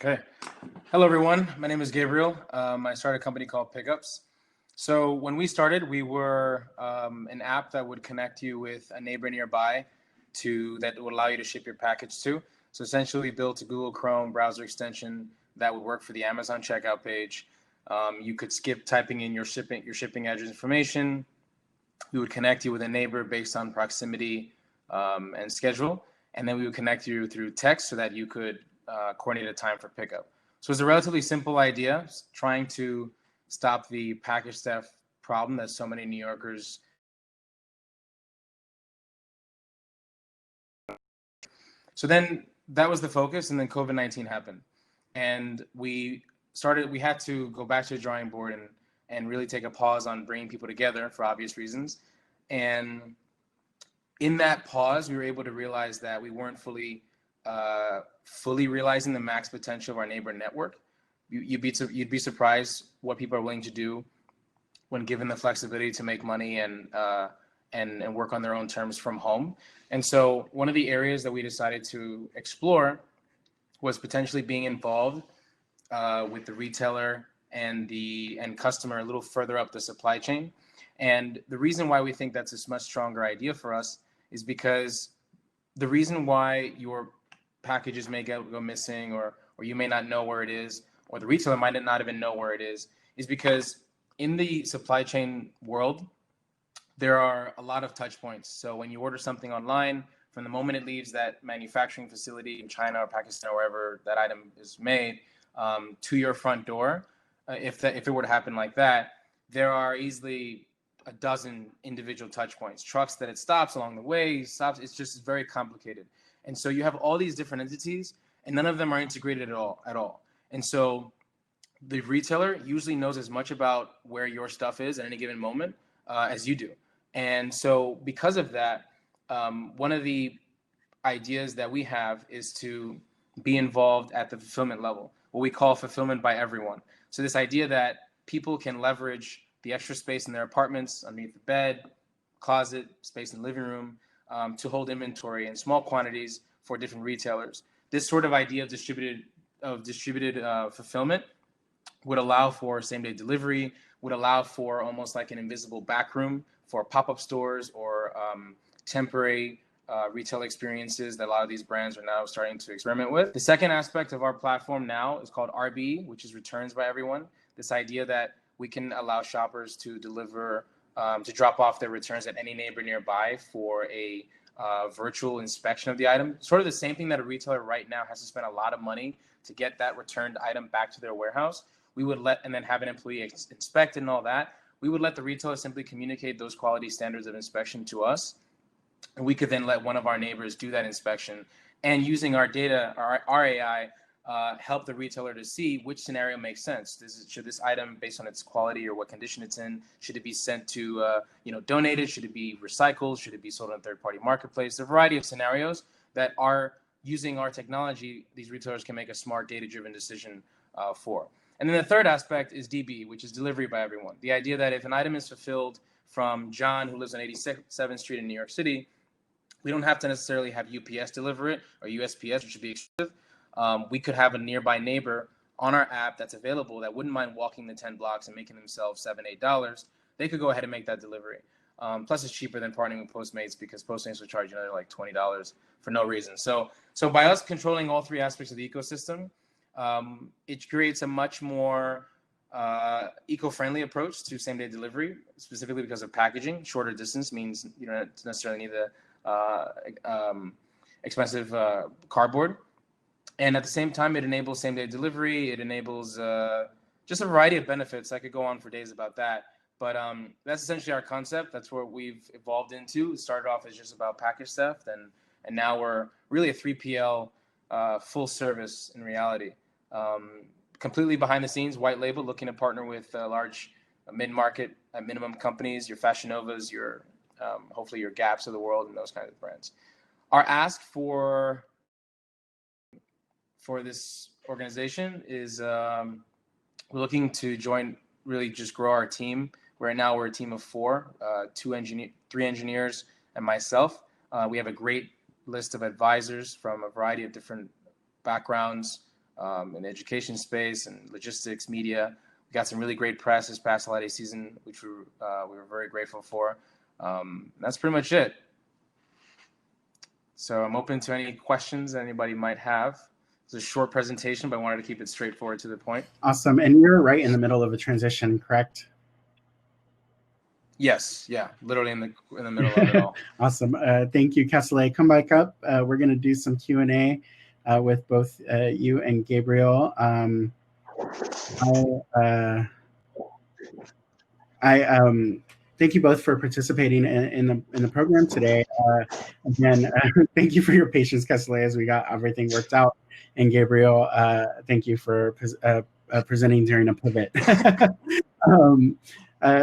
Okay. Hello, everyone. My name is Gabriel. I started a company called Pickups. So when we started, we were an app that would connect you with a neighbor nearby that would allow you to ship your package to. So essentially, we built a Google Chrome browser extension that would work for the Amazon checkout page. You could skip typing in your shipping address information. We would connect you with a neighbor based on proximity and schedule, and then we would connect you through text so that you could coordinate a time for pickup. So it's a relatively simple idea, trying to stop the package theft problem that so many New Yorkers. So then that was the focus, and then COVID-19 happened, and we had to go back to the drawing board and really take a pause on bringing people together for obvious reasons. And in that pause, we were able to realize that we weren't fully realizing the max potential of our neighbor network. You'd be surprised what people are willing to do when given the flexibility to make money and work on their own terms from home. And so one of the areas that we decided to explore was potentially being involved with the retailer and the end customer a little further up the supply chain. And the reason why we think that's a much stronger idea for us is because the reason why your packages may go missing, or you may not know where it is, or the retailer might not even know where it is because in the supply chain world, there are a lot of touch points. So when you order something online, from the moment it leaves that manufacturing facility in China or Pakistan or wherever that item is made to your front door, if it were to happen like that, there are easily a dozen individual touch points, trucks that it stops along the way, it's very complicated. And so you have all these different entities and none of them are integrated at all. And so the retailer usually knows as much about where your stuff is at any given moment as you do. And so because of that, one of the ideas that we have is to be involved at the fulfillment level, what we call fulfillment by everyone. So this idea that people can leverage the extra space in their apartments, underneath the bed, closet, space in the living room, to hold inventory in small quantities for different retailers. This sort of idea of distributed fulfillment would allow for same-day delivery, would allow for almost like an invisible back room for pop-up stores or temporary retail experiences that a lot of these brands are now starting to experiment with. The second aspect of our platform now is called RB, which is Returns by Everyone. This idea that we can allow shoppers to deliver, to drop off their returns at any neighbor nearby for a virtual inspection of the item. Sort of the same thing that a retailer right now has to spend a lot of money to get that returned item back to their warehouse. We would and then have an employee inspect and all that. We would let the retailer simply communicate those quality standards of inspection to us. And we could then let one of our neighbors do that inspection. And using our data, our AI, help the retailer to see which scenario makes sense. Should this item, based on its quality or what condition it's in, should it be sent to, donated? Should it be recycled? Should it be sold on a third-party marketplace? A variety of scenarios that are using our technology, these retailers can make a smart data-driven decision for. And then the third aspect is DB, which is delivery by everyone. The idea that if an item is fulfilled from John, who lives on 87th Street in New York City, we don't have to necessarily have UPS deliver it or USPS, which would be expensive. We could have a nearby neighbor on our app that's available that wouldn't mind walking the 10 blocks and making themselves $7, $8. They could go ahead and make that delivery. Plus, it's cheaper than partnering with Postmates because Postmates will charge you another like $20 for no reason. So by us controlling all three aspects of the ecosystem, it creates a much more eco-friendly approach to same-day delivery, specifically because of packaging. Shorter distance means you don't necessarily need the expensive cardboard. And at the same time, it enables same-day delivery. It enables just a variety of benefits. I could go on for days about that. But that's essentially our concept. That's what we've evolved into. It started off as just about package theft, and now we're really a 3PL full service in reality. Completely behind the scenes, white label, looking to partner with large mid-market at minimum companies, your Fashion Novas, your hopefully your Gaps of the world, and those kinds of brands. Our ask for this organization is we're looking to really just grow our team. Right now we're a team of 4, 3 engineers and myself. We have a great list of advisors from a variety of different backgrounds in the education space and logistics, media. We got some really great press this past holiday season, which we were very grateful for. That's pretty much it. So I'm open to any questions that anybody might have. It's a short presentation, but I wanted to keep it straightforward to the point. Awesome. And you're right in the middle of a transition, correct? Yes. Yeah. Literally in the middle of it all. Awesome. Thank you, Kasole. Come back up. We're going to do some Q&A with both you and Gabriel. Thank you both for participating in the program today. Again, thank you for your patience, Kasole, as we got everything worked out. And Gabriel, thank you for presenting during a pivot.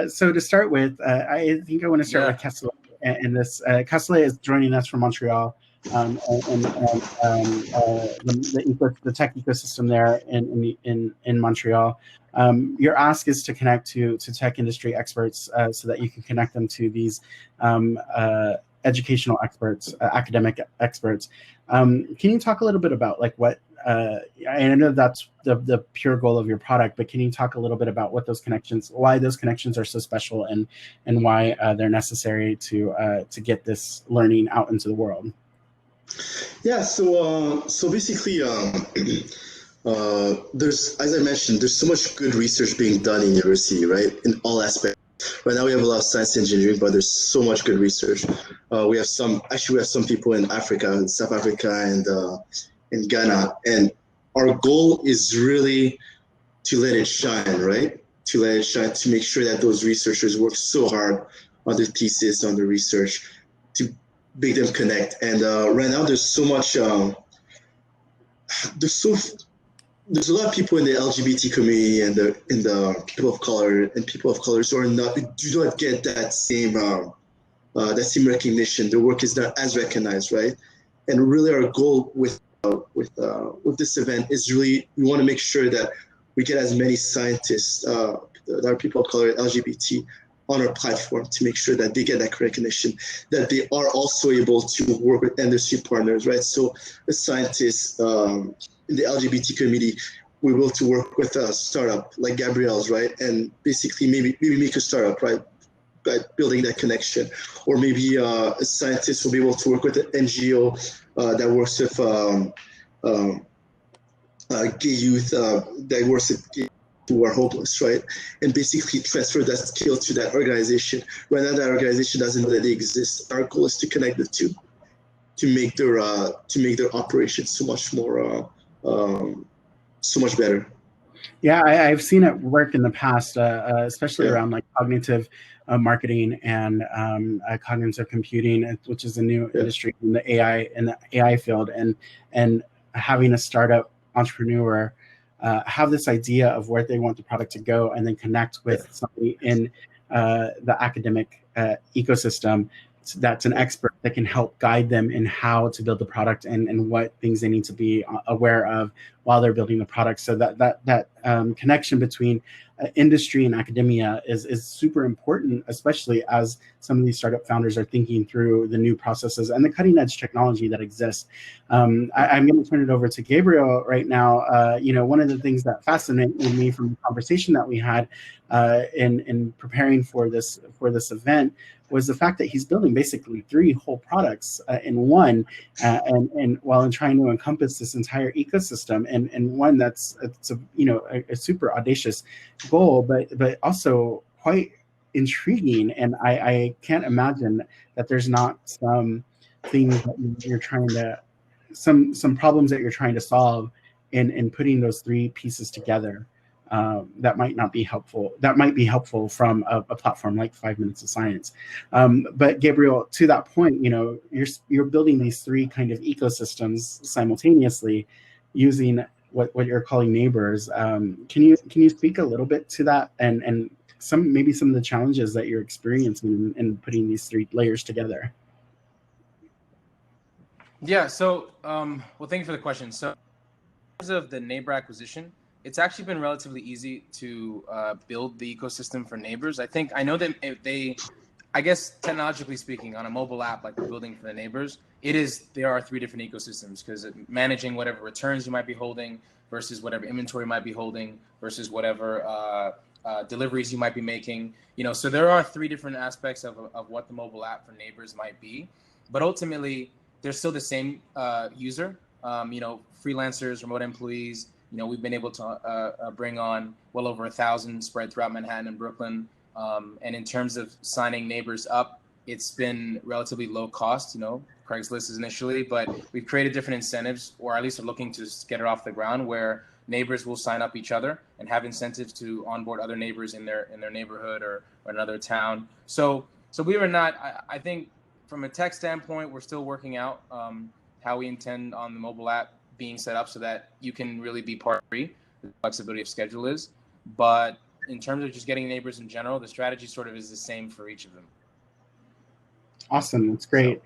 So to start with, I think I want to start with Kasole. And this Kasole is joining us from Montreal, and the tech ecosystem there in Montreal. Your ask is to connect to tech industry experts so that you can connect them to these educational experts, academic experts. Can you talk a little bit about like what? I know that's the pure goal of your product, but can you talk a little bit about what those connections, why those connections are so special, and why they're necessary to get this learning out into the world? Yeah. So basically, there's, as I mentioned, there's so much good research being done in university, right? In all aspects. Right now we have a lot of science engineering, but there's so much good research. We have some people in Africa, in South Africa, and in Ghana, and our goal is really to let it shine, right? To let it shine, to make sure that those researchers work so hard on their thesis, on the research, to make them connect. And right now there's so much, there's a lot of people in the LGBT community and in the people of color and people of colors who are do not get that same recognition. Their work is not as recognized, right? And really, our goal with this event is really we want to make sure that we get as many scientists that are people of color, LGBT, on our platform to make sure that they get that recognition, that they are also able to work with industry partners, right? So as scientists in the LGBT community, we're able to work with a startup like Gabrielle's, right? And basically maybe make a startup, right? By building that connection. Or maybe a scientist will be able to work with an NGO that works with gay youth, that works with gay who are hopeless, right? And basically transfer that skill to that organization. Right now, that organization doesn't know that they exist. Our goal is to connect the two, to make their operations so much more, so much better. Yeah, I've seen it work in the past, especially around like cognitive marketing and cognitive computing, which is a new industry in the AI field, and having a startup entrepreneur have this idea of where they want the product to go, and then connect with somebody in the academic ecosystem that's an expert that can help guide them in how to build the product and what things they need to be aware of while they're building the product. So that connection between industry and academia is super important, especially as some of these startup founders are thinking through the new processes and the cutting edge technology that exists. I'm going to turn it over to Gabriel right now. One of the things that fascinated me from the conversation that we had in preparing for this event was the fact that he's building basically 3 whole products in one, and while in trying to encompass this entire ecosystem, and one that's a super audacious goal, but also quite intriguing. And I can't imagine that there's not some things that you're trying to, some problems that you're trying to solve in putting those 3 pieces together. That might be helpful from a platform like 5 Minutes of Science. But Gabriel, to that point, you're building these 3 kind of ecosystems simultaneously using what you're calling neighbors. Can you speak a little bit to that and some of the challenges that you're experiencing in putting these 3 layers together? Yeah. So, well, thank you for the question. So, in terms of the neighbor acquisition, it's actually been relatively easy to build the ecosystem for neighbors. I know that I guess technologically speaking, on a mobile app like we're building for the neighbors, there are 3 different ecosystems, because managing whatever returns you might be holding versus whatever inventory you might be holding versus whatever deliveries you might be making. So there are 3 different aspects of what the mobile app for neighbors might be, but ultimately they're still the same user. Freelancers, remote employees. We've been able to bring on well over 1,000 spread throughout Manhattan and Brooklyn. And in terms of signing neighbors up, it's been relatively low cost. Craigslist is initially, but we've created different incentives, or at least are looking to get it off the ground, where neighbors will sign up each other and have incentives to onboard other neighbors in their neighborhood or another town. So we were not. I think from a tech standpoint, we're still working out how we intend on the mobile app being set up so that you can really be part-free. The flexibility of schedule is, but in terms of just getting neighbors in general, the strategy sort of is the same for each of them. Awesome, that's great.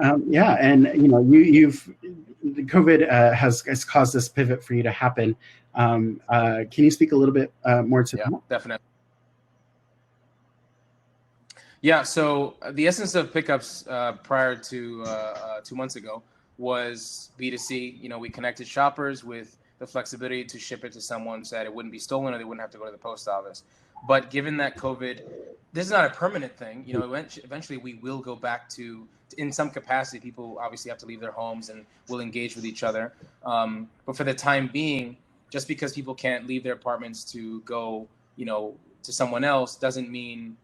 So, yeah. And you've COVID has caused this pivot for you to happen. Can you speak a little bit more to that? Definitely. Yeah. So the essence of pickups prior to 2 months ago was B2C. We connected shoppers with the flexibility to ship it to someone so that it wouldn't be stolen or they wouldn't have to go to the post office. But given that COVID, this is not a permanent thing. Eventually we will go back to, in some capacity, people obviously have to leave their homes and will engage with each other. But for the time being, just because people can't leave their apartments to go, to someone else doesn't mean,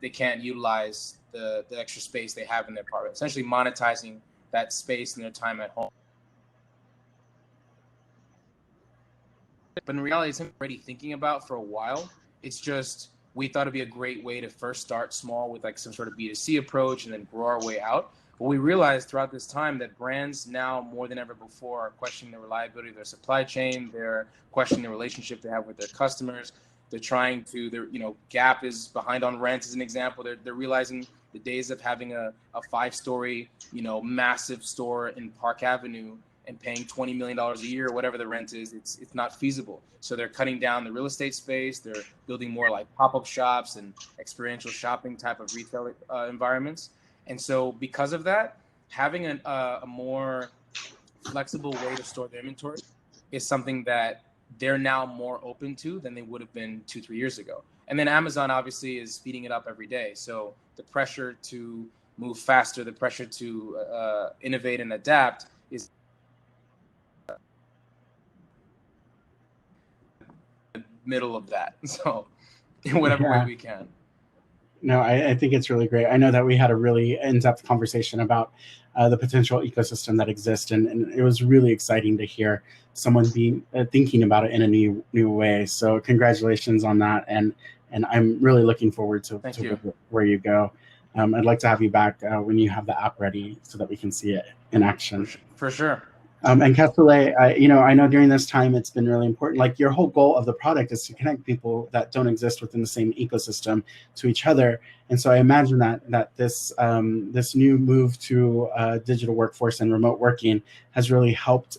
they can't utilize the extra space they have in their apartment, essentially monetizing that space and their time at home. But in reality, it's something I'm already thinking about for a while. It's just, we thought it'd be a great way to first start small with like some sort of B2C approach and then grow our way out. But we realized throughout this time that brands now more than ever before are questioning the reliability of their supply chain. They're questioning the relationship they have with their customers. They're trying to, Gap is behind on rent as an example. They're realizing the days of having a 5-story, massive store in Park Avenue and paying $20 million a year, whatever the rent is, it's not feasible. So they're cutting down the real estate space. They're building more like pop-up shops and experiential shopping type of retail environments. And so because of that, having a more flexible way to store their inventory is something that they're now more open to than they would have been 2-3 years ago. And then Amazon obviously is speeding it up every day. So the pressure to move faster, the pressure to innovate and adapt is middle of that. So in whatever way we can. No, I think it's really great. I know that we had a really in-depth conversation about the potential ecosystem that exists, and it was really exciting to hear someone be thinking about it in a new way. So congratulations on that, and I'm really looking forward to where you go. I'd like to have you back when you have the app ready so that we can see it in action. For sure. And Kasole, I know during this time it's been really important. Like your whole goal of the product is to connect people that don't exist within the same ecosystem to each other. And so I imagine that this new move to digital workforce and remote working has really helped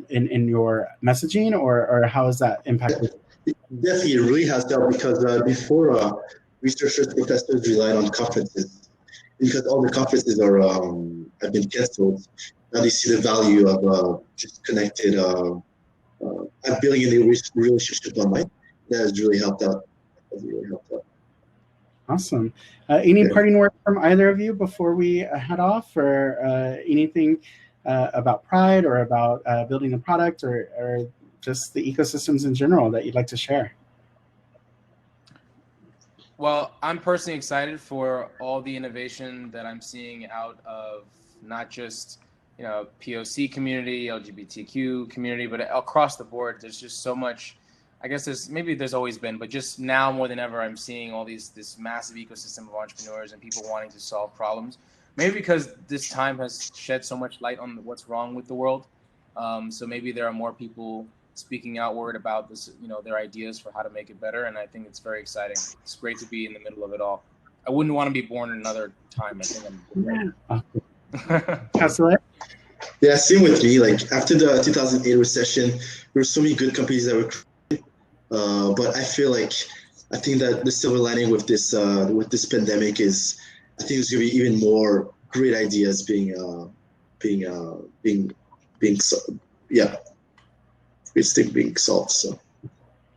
in your messaging, or how has that impacted? Definitely, it really has helped because before researchers, professors relied on conferences because all the conferences have been canceled. Now they see the value of just connected, building a relationship online. That has really helped out. Awesome. Any parting words from either of you before we head off, or anything about Pride or about building the product, or just the ecosystems in general that you'd like to share? Well, I'm personally excited for all the innovation that I'm seeing out of not just POC community, LGBTQ community, but across the board. There's just so much. I guess there's always been, but just now more than ever, I'm seeing all this massive ecosystem of entrepreneurs and people wanting to solve problems. Maybe because this time has shed so much light on what's wrong with the world. So maybe there are more people speaking outward about this, their ideas for how to make it better. And I think it's very exciting. It's great to be in the middle of it all. I wouldn't want to be born in another time. I think I'm Kasole? Yeah, same with me. Like after the 2008 recession, there were so many good companies that were created. But I think that the silver lining with this pandemic is, I think there's gonna be even more great ideas being solved. So.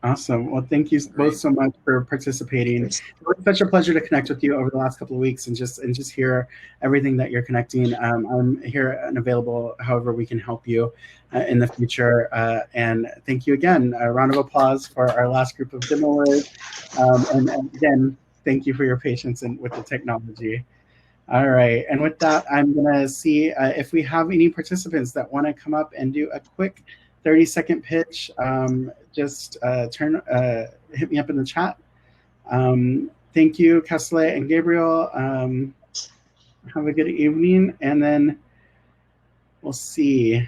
Awesome. Well, thank you both so much for participating. It was such a pleasure to connect with you over the last couple of weeks and just hear everything that you're connecting. I'm here and available however we can help you in the future. And thank you again. A round of applause for our last group of demoers. And again, thank you for your patience with the technology. All right. And with that, I'm going to see if we have any participants that want to come up and do a quick 30-second pitch. Just hit me up in the chat. Thank you, Kasole and Gabriel. Have a good evening, and then we'll see.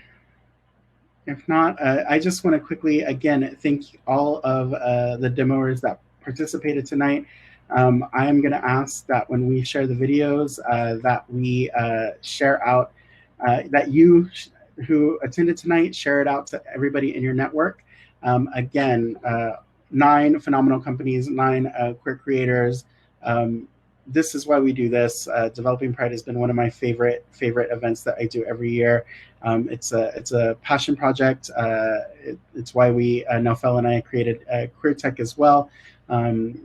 If not, I just want to quickly, again, thank all of the demoers that participated tonight. I'm going to ask that when we share the videos, that we share out, that you who attended tonight, share it out to everybody in your network. Again, 9 phenomenal companies, 9 queer creators. This is why we do this. Developing Pride has been one of my favorite events that I do every year. It's a passion project. It's why we, Nofel and I, created QueerTech as well.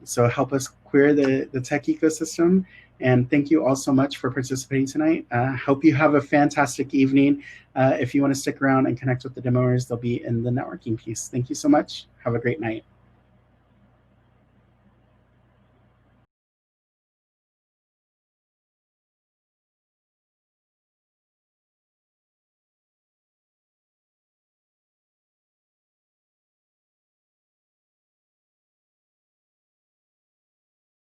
So help us queer the tech ecosystem. And thank you all so much for participating tonight. Hope you have a fantastic evening. If you want to stick around and connect with the demoers, they'll be in the networking piece. Thank you so much. Have a great night.